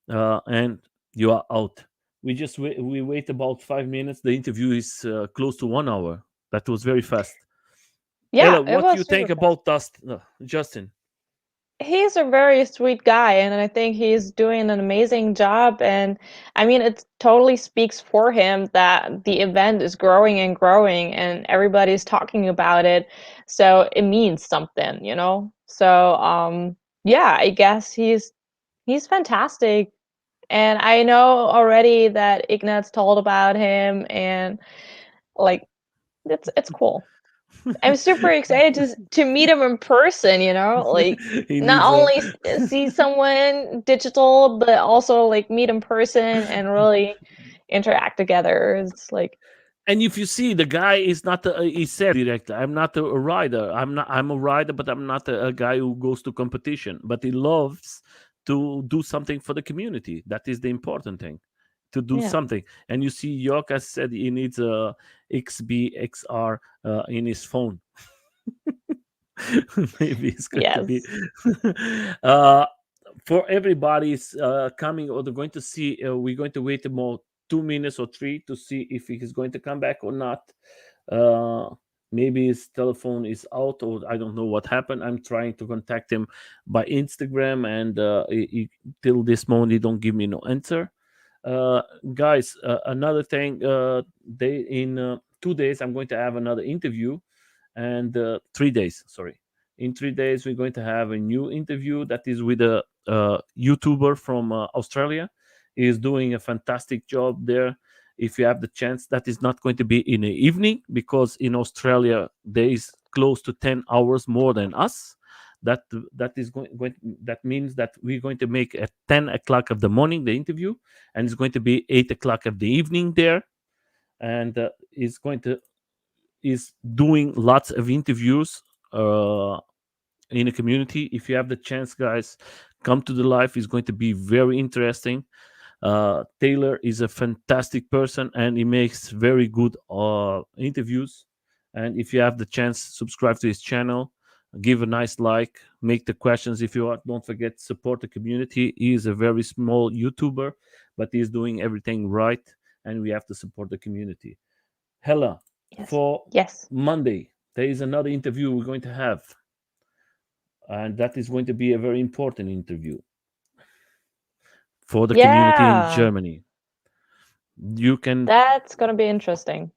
and you are out. We wait about 5 minutes. The interview is close to 1 hour. That was very fast. Yeah, Ella, it what do was you super think fast. about Dust, Justyn? He's a very sweet guy, and I think he's doing an amazing job. And I mean, it totally speaks for him that the event is growing and growing, and everybody's talking about it. So it means something, you know? So, yeah, I guess he's fantastic. And I know already that Ignat's told about him, and like it's cool. I'm super excited to meet him in person, you know? Like He not needs a. only see someone digital, but also like meet in person and really interact together. It's like, And if you see, the guy is not he said directly, I'm not a rider, I'm a rider, but I'm not a guy who goes to competition, but he loves to do something for the community. That is the important thing, to do yeah. something. And you see, York has said he needs a XBXR in his phone. Maybe it's going to be Yes. uh for everybody's coming, or they're going to see, we're going to wait about 2 minutes or three to see if he is going to come back or not. uh Maybe his telephone is out, or I don't know what happened. I'm trying to contact him by Instagram, and till this moment he don't give me no answer. uh Guys, another thing, they in 2 days I'm going to have another interview, and 3 days, sorry, in 3 days we're going to have a new interview that is with a YouTuber from Australia. He is doing a fantastic job there. If you have the chance, that is not going to be in the evening, because in Australia there is close to 10 hours more than us. that that is going that means that we're going to make at 10 o'clock of the morning the interview, and it's going to be 8 o'clock of the evening there. And it's going to is doing lots of interviews uh, in the community. If you have the chance, guys, come to the live. It's going to be very interesting. Taylor is a fantastic person, and he makes very good interviews. And if you have the chance, subscribe to his channel, give a nice like, make the questions if you want. Don't forget, support the community. He is a very small YouTuber, but he's doing everything right, and we have to support the community. Hella, Yes. for Yes. Monday, there is another interview we're going to have. and that is going to be a very important interview for the community in Yeah, Germany. You can, that's gonna be interesting.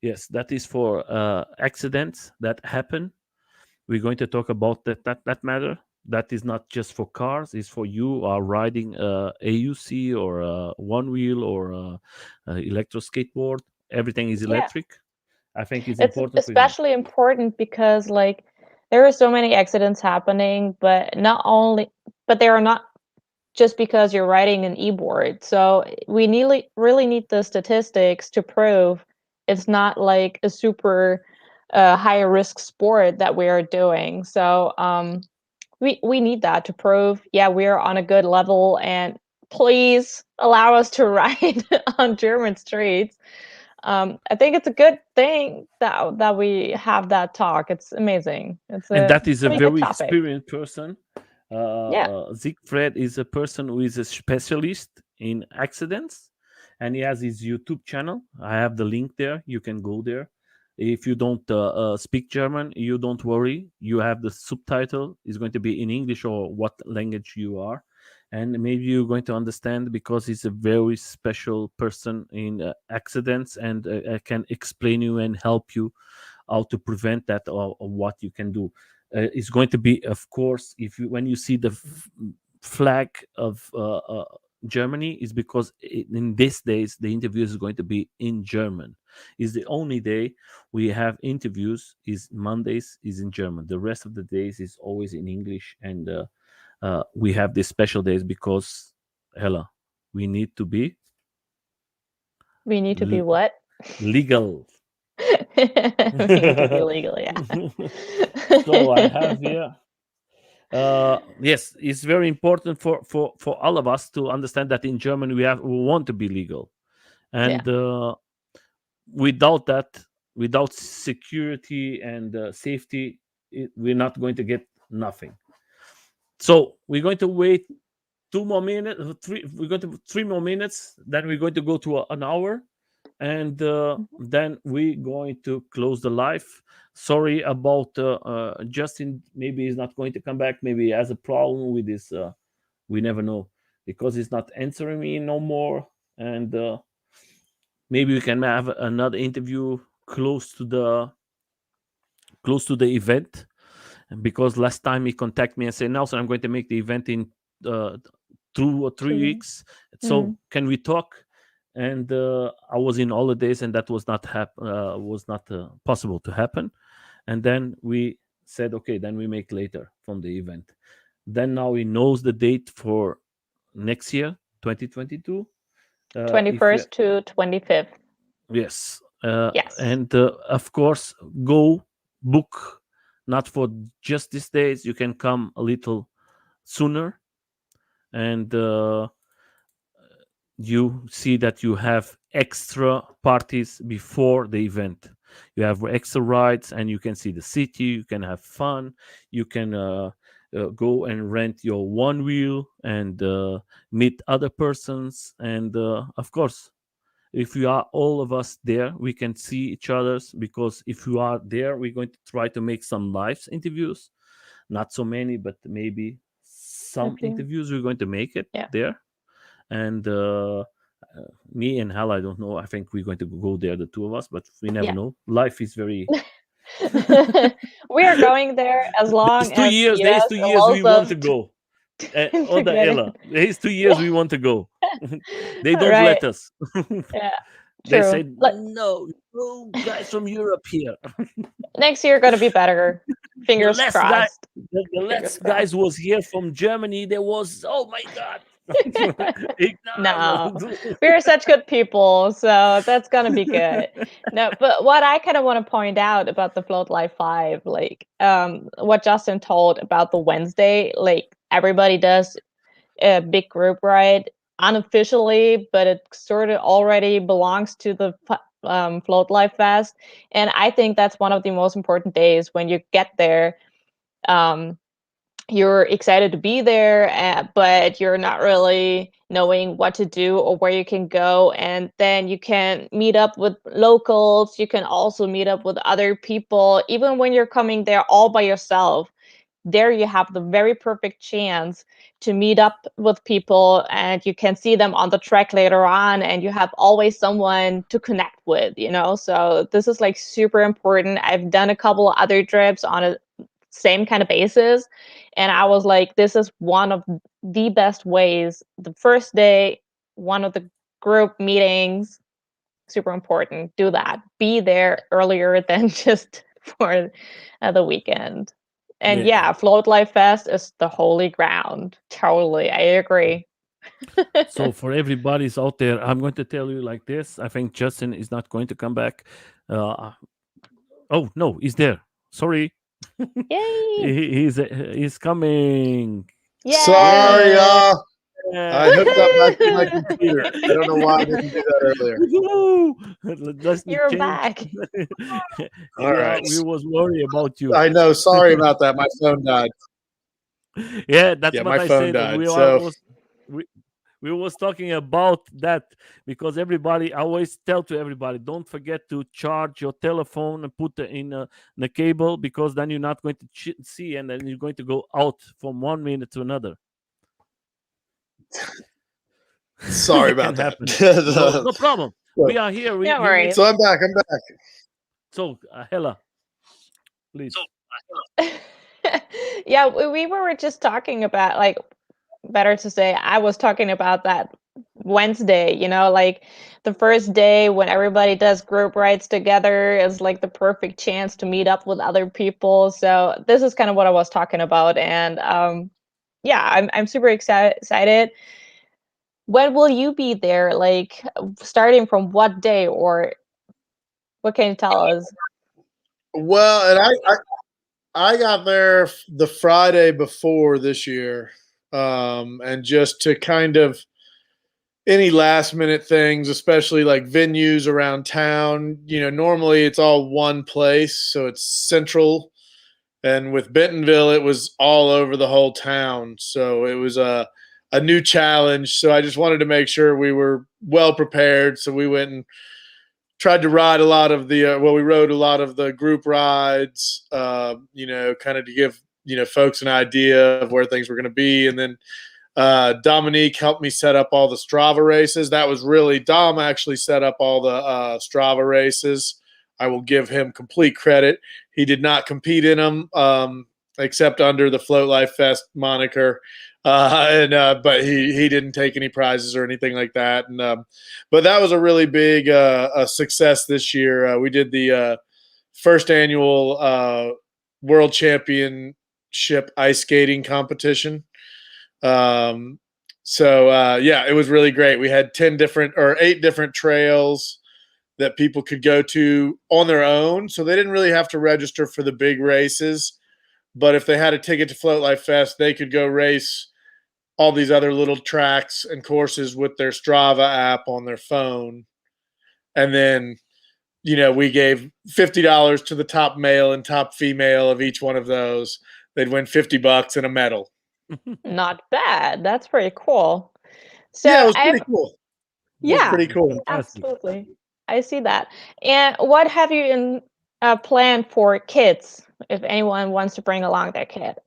yes, that is for accidents that happen. We're going to talk about that matter. That is not just for cars; it's for you who are riding AUC or one wheel or electro skateboard. Everything is Yeah, electric. I think it's it's important for you. especially important because like there are so many accidents happening, but not only, but they are not just because you're riding an e-board. So we really need the statistics to prove it's not like a super high risk sport that we are doing. So we need that to prove, yeah, we're on a good level, and please allow us to ride on German streets. I think it's a good thing that we have that talk. It's amazing. It's And a that is a pretty good very topic. experienced person. Yeah. Siegfried is a person who is a specialist in accidents, and he has his YouTube channel. I have the link there. You can go there. If you don't speak German, you don't worry. You have the subtitle. It's going to be in English or what language you are, and maybe you're going to understand because he's a very special person in accidents and can explain you and help you how to prevent that or what you can do. It's going to be, of course, if you when you see the flag of Germany, is because in these days the interview is going to be in German. Is the only day we have interviews is Mondays is in German. The rest of the days is always in English, and we have these special days because Hella, we need to be We need to be l- what? legal. We need to be legal, yeah. So I have here. Yes, it's very important for all of us to understand that in Germany we want to be legal, Yeah, and without that, without security and safety, we're not going to get nothing. So we're going to wait 2 more minutes, three. We're going to 3 more minutes. Then we're going to go to an hour, and mhm. then we're going to close the live. Sorry about Justyn. Maybe he's not going to come back. Maybe he has a problem with this. We never know because he's not answering me no more. And maybe we can have another interview close to the event. Because last time he contacted me and said, Nelson, I'm going to make the event in uh, 2 or 3 2 weeks. weeks. So Mm. can we talk? And I was in holidays, and that was not possible to happen. And then we said, okay, then we make later from the event. Then now he knows the date for next year, 2022. If you, 21st to 25th. yes, Yes. and of course, go book not for just these days. You can come a little sooner, and you see that you have extra parties before the event. You have extra rides, and you can see the city. You can have fun. You can go and rent your one wheel and meet other persons. And of course, if we are all of us there, we can see each other's. Because if you are there, we're going to try to make some live interviews. Not so many, but maybe A some few. interviews we're going to make it Yeah. there. And me and Hal, I don't know. I think we're going to go there, the two of us, but we never Yeah. know. Life is very. We are going there as There's long two as the years. There's US 2 years we allows want to us go. to Other get Ella. in. There's 2 years Yeah. we want to go. They don't Right. let us. Yeah. They True. said Like no, no guys from Europe here. next year gonna be better. The Fingers last guy, crossed. the Fingers last crossed. guys was here from Germany. There was, oh my god. No, Ignore. we are such good people, so that's gonna be good. No, but what I kind of want to point out about the Float Life 5, like what Justyn told about the Wednesday, like everybody does a big group ride unofficially, but it sort of already belongs to the Float Life Fest, and I think that's one of the most important days when you get there. Um, you're excited to be there, but you're not really knowing what to do or where you can go. And then you can meet up with locals. You can also meet up with other people, even when you're coming there all by yourself. there you have the very perfect chance to meet up with people, and you can see them on the track later on, and you have always someone to connect with, you know? So this is like super important. I've done a couple of other trips on a same kind of basis, and I was like, this is one of the best ways. The first day, one of the group meetings, super important. Do that. Be there earlier than just for the weekend. And yeah, Floatlife Fest is the holy ground. Totally, I agree. So for everybody's out there, I'm going to tell you like this. I think Justyn is not going to come back. Oh no, he's there. Sorry. Yay! He's coming. Yay! Sorry, y'all. Yeah. I hooked up back to my computer. I don't know why I didn't do that earlier. You're back. All right. We was worried about you. I know. Sorry about that. My phone died. Yeah, that's what my I phone said. died. We was talking about that because I always tell to everybody, don't forget to charge your telephone and put it in the cable, because then you're not going to see, and then you're going to go out from 1 minute to another. Sorry about that. No problem. We are here. No worries. So I'm back. So Hella, please. Yeah, we were just talking about, like, better to say, I was talking about that Wednesday, you know, like the first day when everybody does group rides together is like the perfect chance to meet up with other people. So this is kind of what I was talking about. And yeah, I'm super excited. When will you be there? Like, starting from what day, or what can you tell us? Well, and I got there the Friday before this year, and just to kind of any last minute things, especially like venues around town. You know, normally it's all one place, so it's central. And with Bentonville, it was all over the whole town, so it was a new challenge. So I just wanted to make sure we were well prepared. So we went and tried to ride a lot of the we rode a lot of the group rides, you know, kind of to give, you know, folks an idea of where things were going to be. And then Dominique helped me set up all the Strava races. That was really, Dom actually set up all the Strava races. I will give him complete credit. He did not compete in them, except under the Floatlife Fest moniker. But he didn't take any prizes or anything like that. And but that was a really big success this year. We did the first annual World Championship ice skating competition. Yeah, it was really great. We had 8 different trails that people could go to on their own, so they didn't really have to register for the big races. But if they had a ticket to Floatlife Fest, they could go race all these other little tracks and courses with their Strava app on their phone. And then, you know, we gave $50 to the top male and top female of each one of those. They'd win $50 and a medal. Not bad. That's pretty cool. So yeah, it was pretty cool. Yeah, it was pretty cool. Absolutely. I see that. And what have you planned for kids, if anyone wants to bring along their kid?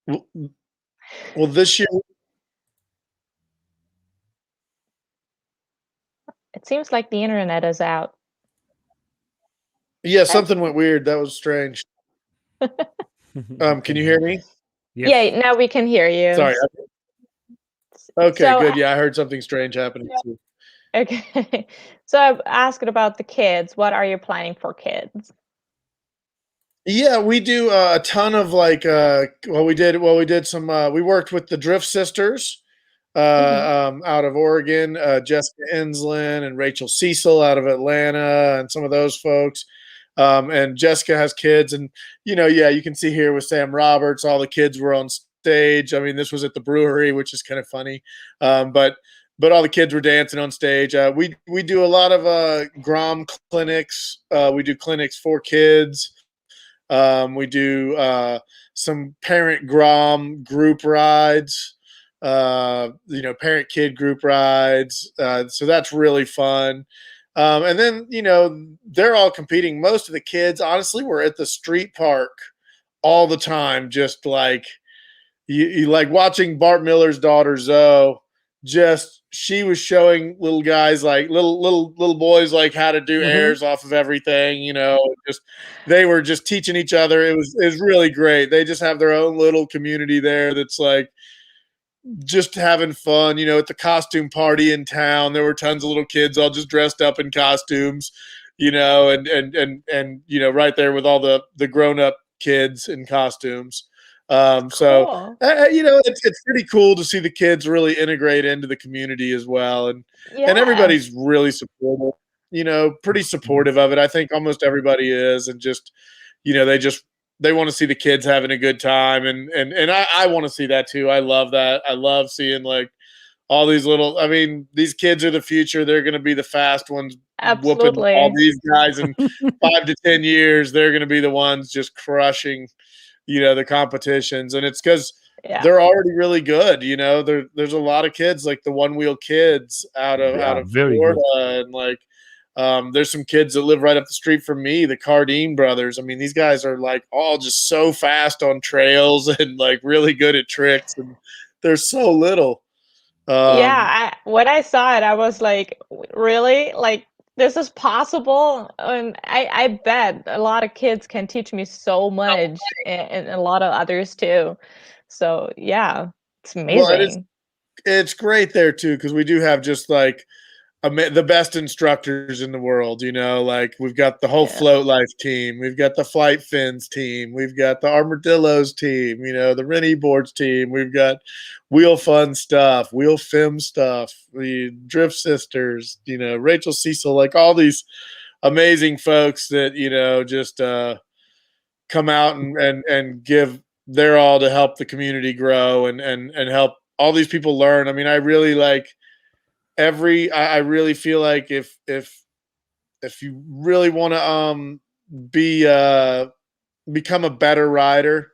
Well, this year, It seems like the internet is out. yeah, something went weird. That was strange. Can you hear me? Yes. Yeah, now we can hear you. Sorry. Okay, So, good. Yeah, I heard something strange happening too. Okay. So I've asked about the kids. What are you planning for kids? Yeah, we do a ton of like we did some we worked with the Drift Sisters out of Oregon, Jessica Enslin and Rachel Cecil out of Atlanta, and some of those folks. And Jessica has kids, and you know, yeah, you can see here with Sam Roberts, all the kids were on stage. I mean, this was at the brewery, which is kind of funny. But all the kids were dancing on stage. We do a lot of Grom clinics. We do clinics for kids. We do some parent Grom group rides, you know, parent kid group rides. So that's really fun. And then, you know, they're all competing. Most of the kids, honestly, were at the street park all the time, just like you like watching Bart Miller's daughter Zoe. Just she was showing little guys, like little boys, like how to do airs off of everything. Just they were just teaching each other. It was really great. They just have their own little community there that's like just having fun. At the costume party in town, there were tons of little kids all just dressed up in costumes. And right there with all the grown up kids in costumes. Cool. It's pretty cool to see the kids really integrate into the community as well, and Yeah. everybody's really supportive. Pretty supportive of it. I think almost everybody is, and just they want to see the kids having a good time, and I want to see that too. I love that. I love seeing like all these little. I mean, these kids are the future. They're going to be the fast ones. Whooping Absolutely. all these guys in 5 to 10 years. They're going to be the ones just crushing, the competitions. And it's because they're already really good. There's a lot of kids, like the one wheel kids out of Florida, good. And like there's some kids that live right up the street from me, the Cardine brothers. I mean, these guys are like all just so fast on trails and like really good at tricks, and they're so little. When I saw it, I was like, really? Like, this is possible? And I bet a lot of kids can teach me so much, and a lot of others too. So yeah, it's amazing. Well, it's great there too, because we do have just like the best instructors in the world. Like we've got the whole Floatlife team, we've got the Flight Fins team, we've got the Armadillos team, the Ren eboards team, we've got Wheel Fun stuff, Wheel Fim stuff, the Drift Sisters, Rachel Cecil, like all these amazing folks that just come out and give their all to help the community grow and help all these people learn. I mean, I really like I really feel like if you really want to become a better rider,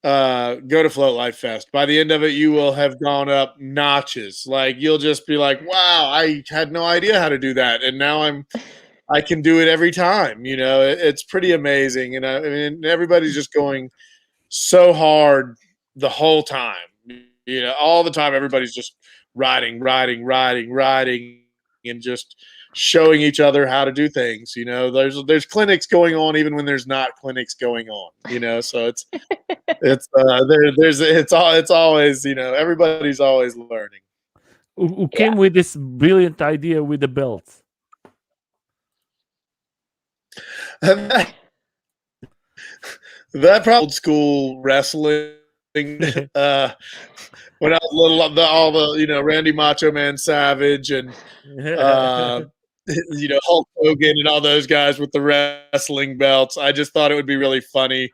go to Floatlife Fest. By the end of it, you will have gone up notches. Like you'll just be like, wow, I had no idea how to do that, and now I can do it every time. It's pretty amazing, and I mean everybody's just going so hard the whole time. All the time everybody's just riding, and just showing each other how to do things. There's clinics going on even when there's not clinics going on. So it's always everybody's always learning. Who came with this brilliant idea with the belts? That probably old school wrestling. When I was little, all the Randy Macho Man Savage and Hulk Hogan and all those guys with the wrestling belts. I just thought it would be really funny.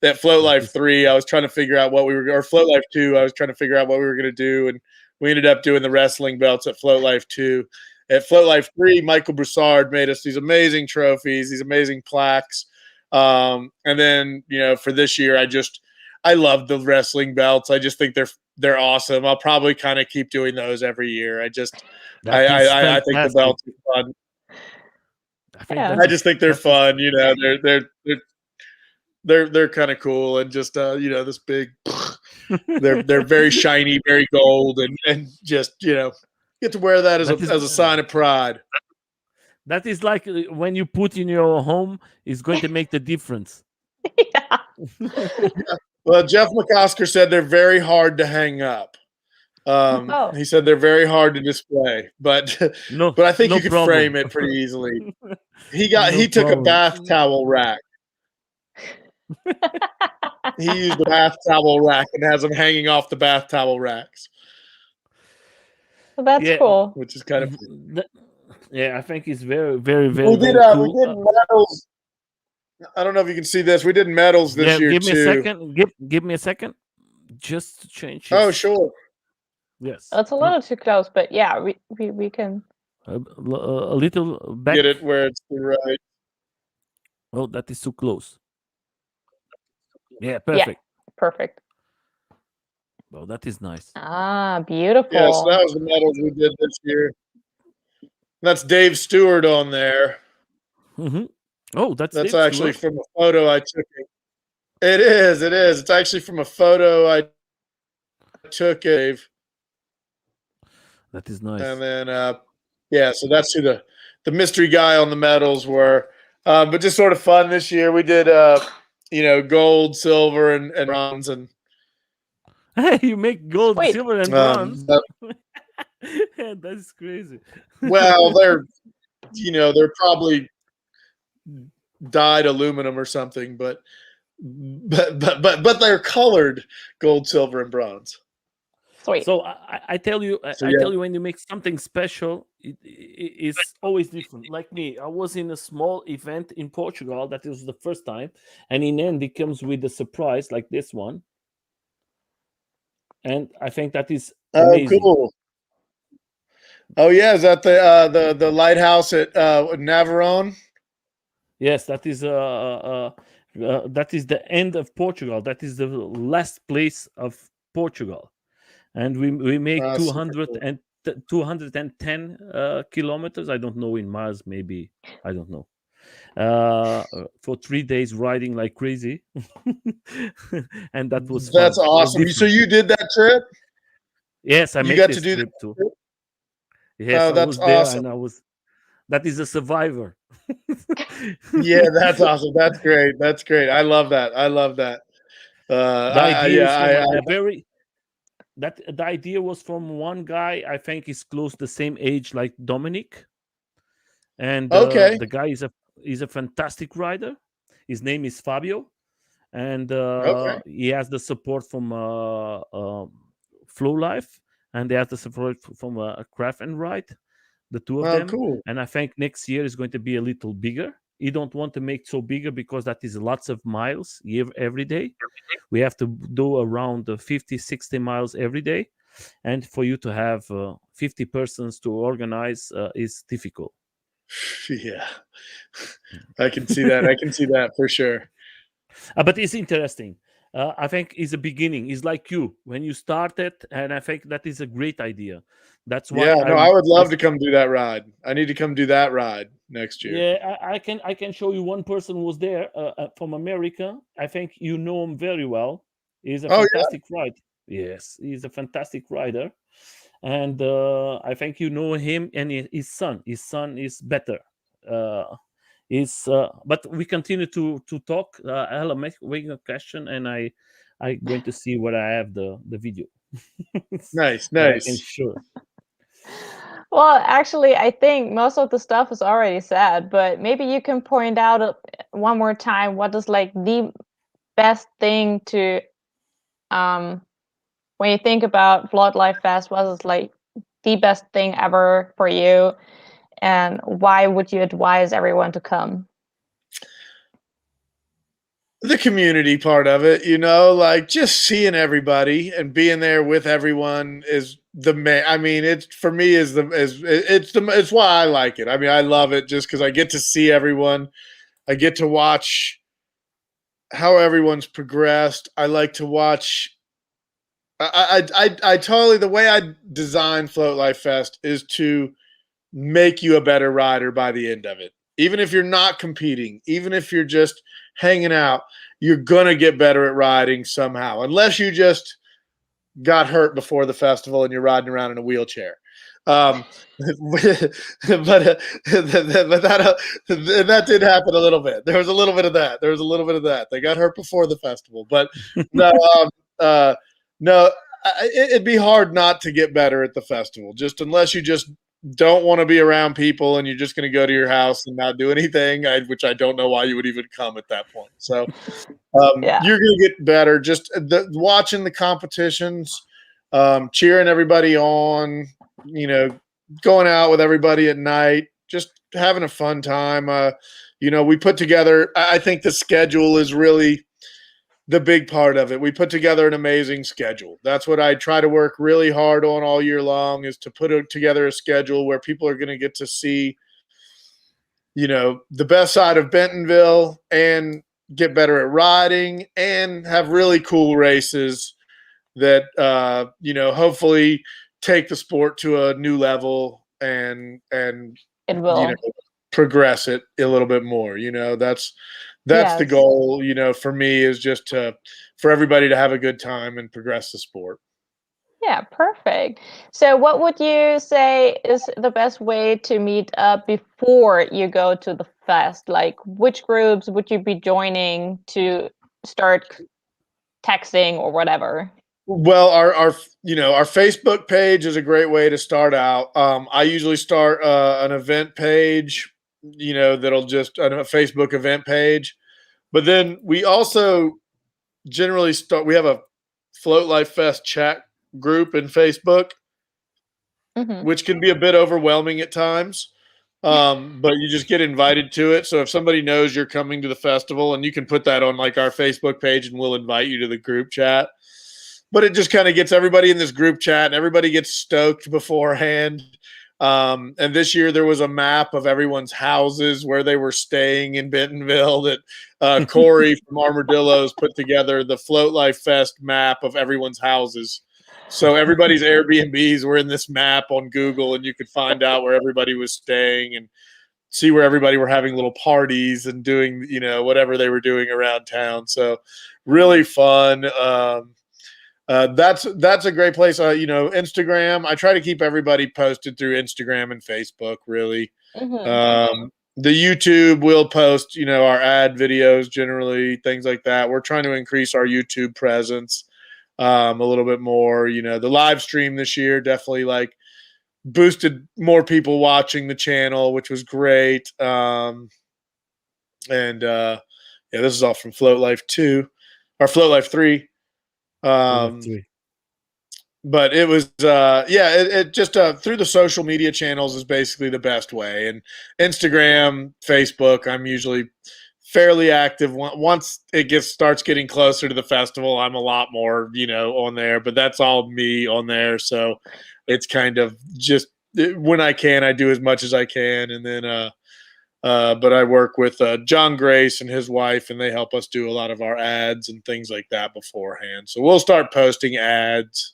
That Floatlife 3, I was trying to figure out or Floatlife 2, I was trying to figure out what we were going to do, and we ended up doing the wrestling belts at Floatlife 2. At Floatlife 3, Michael Broussard made us these amazing trophies, these amazing plaques. And then, for this year, I love the wrestling belts. I just think they're awesome. I'll probably kind of keep doing those every year. I think the belts are fun. I just think they're fun. They're kind of cool, and just this big. They're very shiny, very gold, and just get to wear that as a sign of pride. That is like when you put in your home, is going to make the difference. Well, Jeff McOsker said they're very hard to hang up. He said they're very hard to display, but I think you could frame it pretty easily. He took a bath towel rack. He used the bath towel rack and has them hanging off the bath towel racks. Well, that's cool. Which is kind of I think it's very, very, very. We did medals. I don't know if you can see this. We did medals this year give me too. A second. Give me a second. Just to change. Oh, sure. Yes. That's a little too close, but yeah, we can. A little back. Get it where it's the right. Oh, that is too close. Yeah, perfect. Yeah, perfect. Well, that is nice. Ah, beautiful. Yeah, so that was the medals we did this year. That's Dave Stewart on there. Mm-hmm. Oh, that's actually from a photo I took. It is. It is. It's actually from a photo I took. That is nice. And then, yeah, so that's who the mystery guy on the medals were. But just sort of fun this year. We did, gold, silver, and bronze. And Hey, you make gold, Sweet. silver, and bronze. Yeah, that's crazy. Well, they're probably dyed aluminum or something, but they're colored gold, silver, and bronze. Sweet. So I tell you, I tell you, when you make something special, it's always different. Like me, I was in a small event in Portugal. That was the first time, and in the end, it comes with a surprise like this one, and I think that is amazing. Oh, cool. Oh yeah, is that the lighthouse at Navarone? Yes, that is the end of Portugal. That is the last place of Portugal, and we make 210 kilometers. I don't know in miles, maybe, I don't know. For 3 days riding like crazy, and that was fun. That's awesome. So you did that trip? Yes, I made this trip too. Yes, I was there, awesome. and that is a survivor. Yeah, that's awesome. That's great. That's great. I love that. The idea was from one guy. I think he's close the same age like Dominic, and the guy is a fantastic rider. His name is Fabio, and he has the support from Floatflife, and they have the support from Craft and Ride, the two of them. Cool. And I think next year is going to be a little bigger. You don't want to make so bigger because that is lots of miles every day. We have to do around 50, 60 miles every day. And for you to have 50 persons to organize is difficult. Yeah, I can see that. I can see that for sure. But it's interesting. I think it's a beginning. It's like you when you started, and I think that is a great idea. That's why. Yeah, I would love to come do that ride. I need to come do that ride next year. Yeah, I can show you one person who was there from America. I think you know him very well. He's a fantastic rider. Yes, he's a fantastic rider, and I think you know him and his son. His son is better. But we continue to talk. I'll make a question, and I'm going to see where I have the video. Nice. I can show. Well, actually, I think most of the stuff is already said, but maybe you can point out one more time what is like the best thing to, when you think about Floatlife Fest, what is like the best thing ever for you, and why would you advise everyone to come? The community part of it, like just seeing everybody and being there with everyone is the main. I mean, it's for me it's why I like it. I mean, I love it just because I get to see everyone. I get to watch how everyone's progressed. I like to watch. I totally, the way I design Floatlife Fest is to make you a better rider by the end of it. Even if you're not competing, even if you're just hanging out, you're going to get better at riding somehow, unless you just got hurt before the festival and you're riding around in a wheelchair. But that did happen a little bit. There was a little bit of that. They got hurt before the festival, but no, it'd be hard not to get better at the festival, just unless you just don't want to be around people and you're just going to go to your house and not do anything, which I don't know why you would even come at that point. So you're going to get better just watching the competitions, cheering everybody on, going out with everybody at night, just having a fun time. We put together, I think the schedule is really the big part of it. We put together an amazing schedule. That's what I try to work really hard on all year long, is to put together a schedule where people are going to get to see, the best side of Bentonville and get better at riding and have really cool races that, hopefully take the sport to a new level and it will progress it a little bit more. that's the Yes. goal, for me, is just for everybody to have a good time and progress the sport. Yeah, perfect. So, what would you say is the best way to meet up before you go to the fest? Like, which groups would you be joining to start texting or whatever? Well, our Facebook page is a great way to start out. I usually start an event page, that'll just a Facebook event page. But then we also generally start. We have a Floatlife Fest chat group in Facebook, Hmm. which can be a bit overwhelming at times. But you just get invited to it. So if somebody knows you're coming to the festival, and you can put that on like our Facebook page, and we'll invite you to the group chat. But it just kind of gets everybody in this group chat, and everybody gets stoked beforehand. And this year there was a map of everyone's houses where they were staying in Bentonville that Corey from Armadillos put together the Floatlife Fest map of everyone's houses. So everybody's Airbnbs were in this map on Google, and you could find out where everybody was staying and see where everybody were having little parties and doing, whatever they were doing around town. So really fun. That's a great place. Instagram. I try to keep everybody posted through Instagram and Facebook. Really, Hmm. the YouTube will post, our ad videos, generally things like that. We're trying to increase our YouTube presence a little bit more. The live stream this year definitely like boosted more people watching the channel, which was great. And yeah, this is all from Float Life 2 or Float Life 3. But it was it just through the social media channels is basically the best way. And Instagram, Facebook, I'm usually fairly active. Once it starts getting closer to the festival, I'm a lot more on there, but that's all me on there. So it's kind of just when I can, I do as much as I can. And then but I work with John Grace and his wife, and they help us do a lot of our ads and things like that beforehand. So we'll start posting ads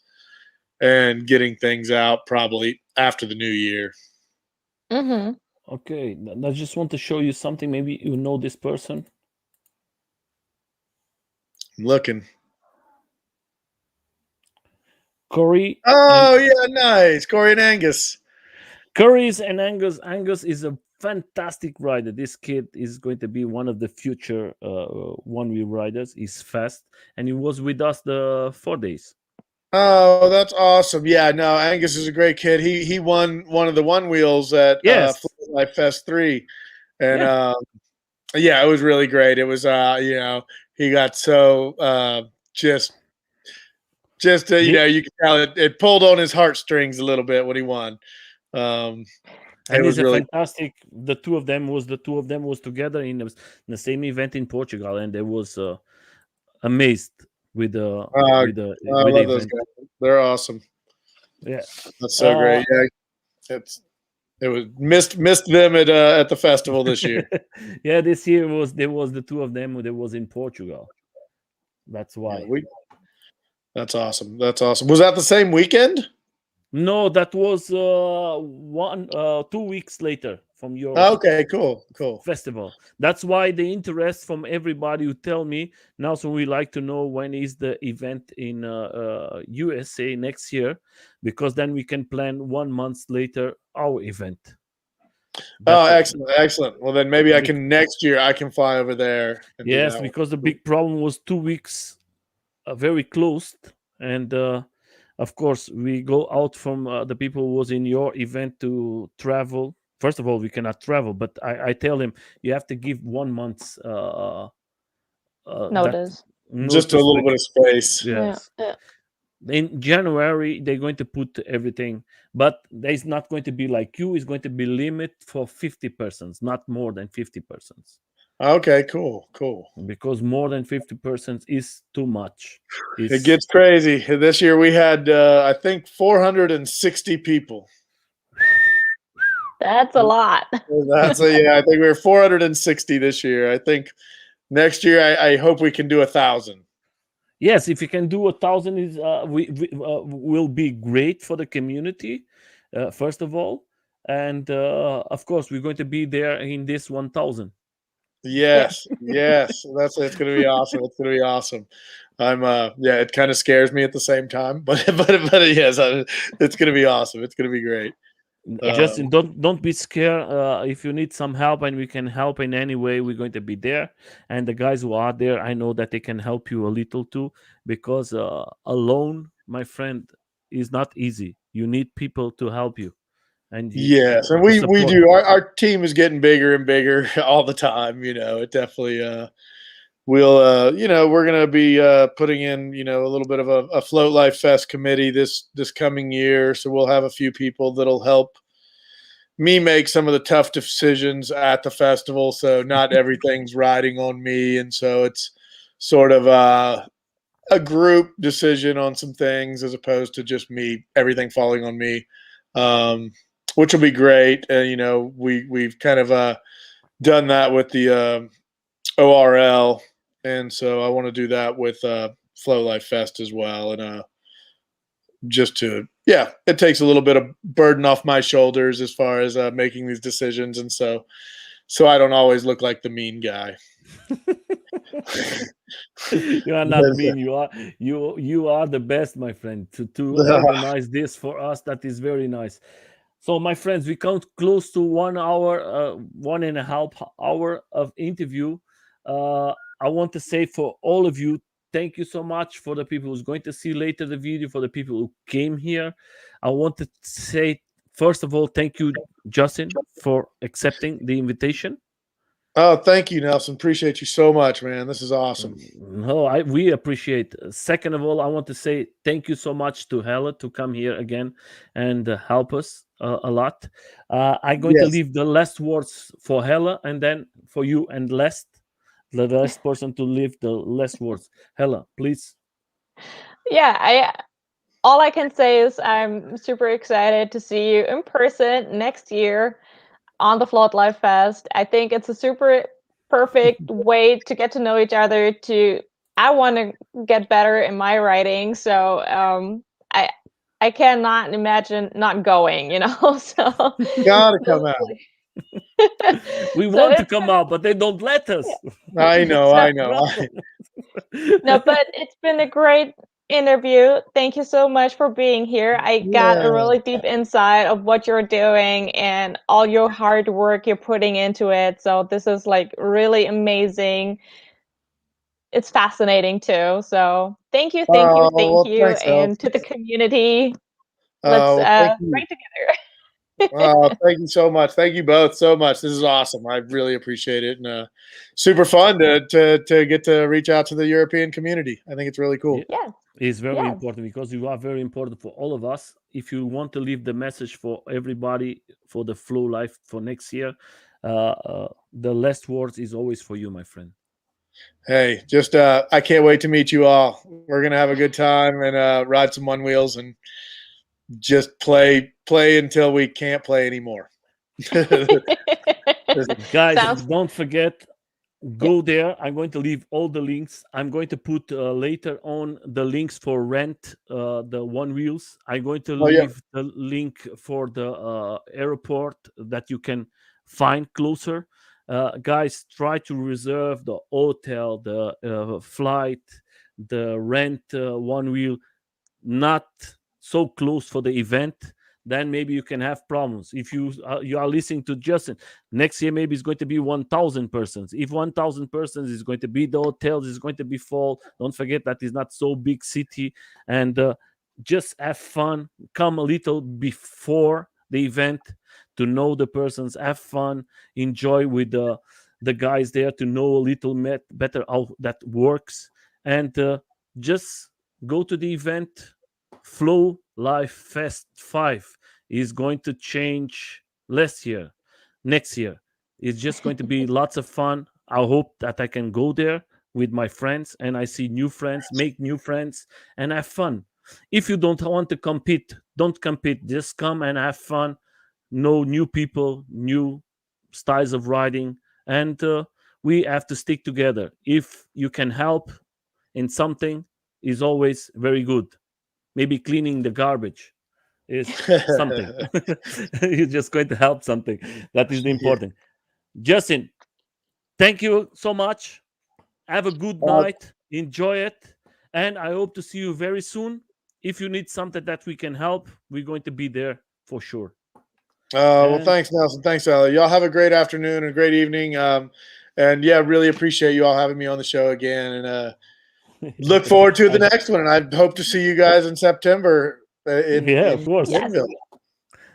and getting things out probably after the new year. Hmm. Okay, I just want to show you something. Maybe you know this person. I'm looking. Corey. Oh, yeah, nice. Corey and Angus. Curry's and Angus. Angus is a fantastic rider. This kid is going to be one of the future one-wheel riders. He's fast, and he was with us the 4 days. Oh, that's awesome. Yeah, no, Angus is a great kid. He won one of the one wheels at Yes. Floatlife Fest 3. And Yeah. yeah, it was really great. It was he got so just you could tell it pulled on his heartstrings a little bit when he won. And it was it's a really fantastic. The two of them was together in the same event in Portugal, and they was amazed with the I with the love with the those event. guys. They're awesome. Yeah. That's so great. Yeah, it was missed them at the festival this year. Yeah, this year was the two of them that was in Portugal. That's why. Yeah, that's awesome. That's awesome. Was that the same weekend? No, that was 2 weeks later from your Okay, cool. festival. That's why the interest from everybody who tell me now. So we like to know when is the event in USA next year, because then we can plan 1 month later our event. Oh, excellent. Well, then maybe next year I can fly over there. And yes, do that because the big problem was 2 weeks very close, and of course we go out from the people who was in your event to travel. First of all, we cannot travel, but I tell him you have to give 1 month's Notice. Just a little bit of space. Yes. Yeah. In January they're going to put everything, but there's not going to be like you. Is going to be limit for 50 persons, not more than 50 persons. Okay, cool. Because more than 50 persons is too much. It gets crazy. This year we had I think 460 people. That's a lot. I think we were 460 this year. I think next year I hope we can do 1,000. Yes, if you can do 1,000 is will be great for the community, first of all, and of course we're going to be there in this 1,000. Yes, yes, it's gonna be awesome. It's gonna be awesome. I'm yeah, it kind of scares me at the same time, but yes, it's gonna be awesome. It's gonna be great. Justin, don't be scared. If you need some help and we can help in any way, we're going to be there. And the guys who are there, I know that they can help you a little too, because alone, my friend, is not easy. You need people to help you, and Yes, and to we support do. you. Our team is getting bigger and bigger all the time. You know, it definitely. We'll you know, we're gonna be putting in, you know, a little bit of a Float Life Fest committee this coming year. So we'll have a few people that'll help me make some of the tough decisions at the festival. So not everything's riding on me, and so it's sort of a group decision on some things as opposed to just me, everything falling on me, um, which will be great. You know, we've kind of done that with the ORL, and so I want to do that with Flow Life Fest as well, and just to yeah, it takes a little bit of burden off my shoulders as far as making these decisions, and so I don't always look like the mean guy. You are not mean. You are the best, my friend, to organize this for us. That is very nice. So, my friends, we come close to 1 hour, 1.5 hour of interview. I want to say for all of you, thank you so much. For the people who's going to see later the video, for the people who came here, I want to say first of all, thank you, Justin, for accepting the invitation. Oh, thank you, Nelson. Appreciate you so much, man. This is awesome. No, we appreciate. Second of all, I want to say thank you so much to Hella to come here again and help us a lot. I'm going to Yes. leave the last words for Hella, and then for you and the last person to leave the last words. Hella, please. Yeah, all I can say is I'm super excited to see you in person next year on the Floatlife Fest. I think it's a super perfect way to get to know each other. I want to get better in my writing, so I cannot imagine not going. So Gotta come out. We so want to it's come out, but they don't let yeah. us. I know, That's No, I the know. problem. no, but it's been a great interview. Thank you so much for being here. I got a Yeah. really deep insight of what you're doing and all your hard work you're putting into it. So this is like really amazing. It's fascinating too. So thank you, thank you, thank Well, you. thanks, And to Nelson. the community, let's Well, thank you. write together. Thank you so much. Thank you both so much. This is awesome. I really appreciate it, and super fun to get to reach out to the European community. I think it's really cool. Yeah, Yes, it's very yes. important because you are very important for all of us. If you want to leave the message for everybody for the Flow Life for next year, the last words is always for you, my friend. Hey, just I can't wait to meet you all. We're gonna have a good time and ride some one wheels and just play until we can't play anymore. Guys, Sounds don't forget, yeah. go there. I'm going to leave all the links. I'm going to put later on the links for rent the one wheels. I'm going to Oh yeah. leave the link for the airport that you can find closer. Guys, try to reserve the hotel, the flight, the rent one wheel, not so close for the event. Then maybe you can have problems. If you are listening to Justin, next year maybe it's going to be 1,000 persons. If 1,000 persons is going to be the hotels, is going to be full. Don't forget that is not so big city, and just have fun. Come a little before the event to know the persons. Have fun, enjoy with the guys there to know a little better how that works, and just go to the event. Flow Life Fest 5 is going to change last year, next year. It's just going to be lots of fun. I hope that I can go there with my friends and I see new friends, make new friends, and have fun. If you don't want to compete, don't compete. Just come and have fun, know new people, new styles of riding, and we have to stick together. If you can help in something, is always very good. Maybe cleaning the garbage is something. You're just going to help something. That is the Yeah. important. Justin, Thank you so much. Have a good night. Enjoy it. And I hope to see you very soon. If you need something that we can help, we're going to be there for sure. Well, thanks, Nelson. Thanks, Ellie. Y'all have a great afternoon and a great evening. And yeah, really appreciate you all having me on the show again. And look forward to the next one. And I hope to see you guys in September. Of course. Yes.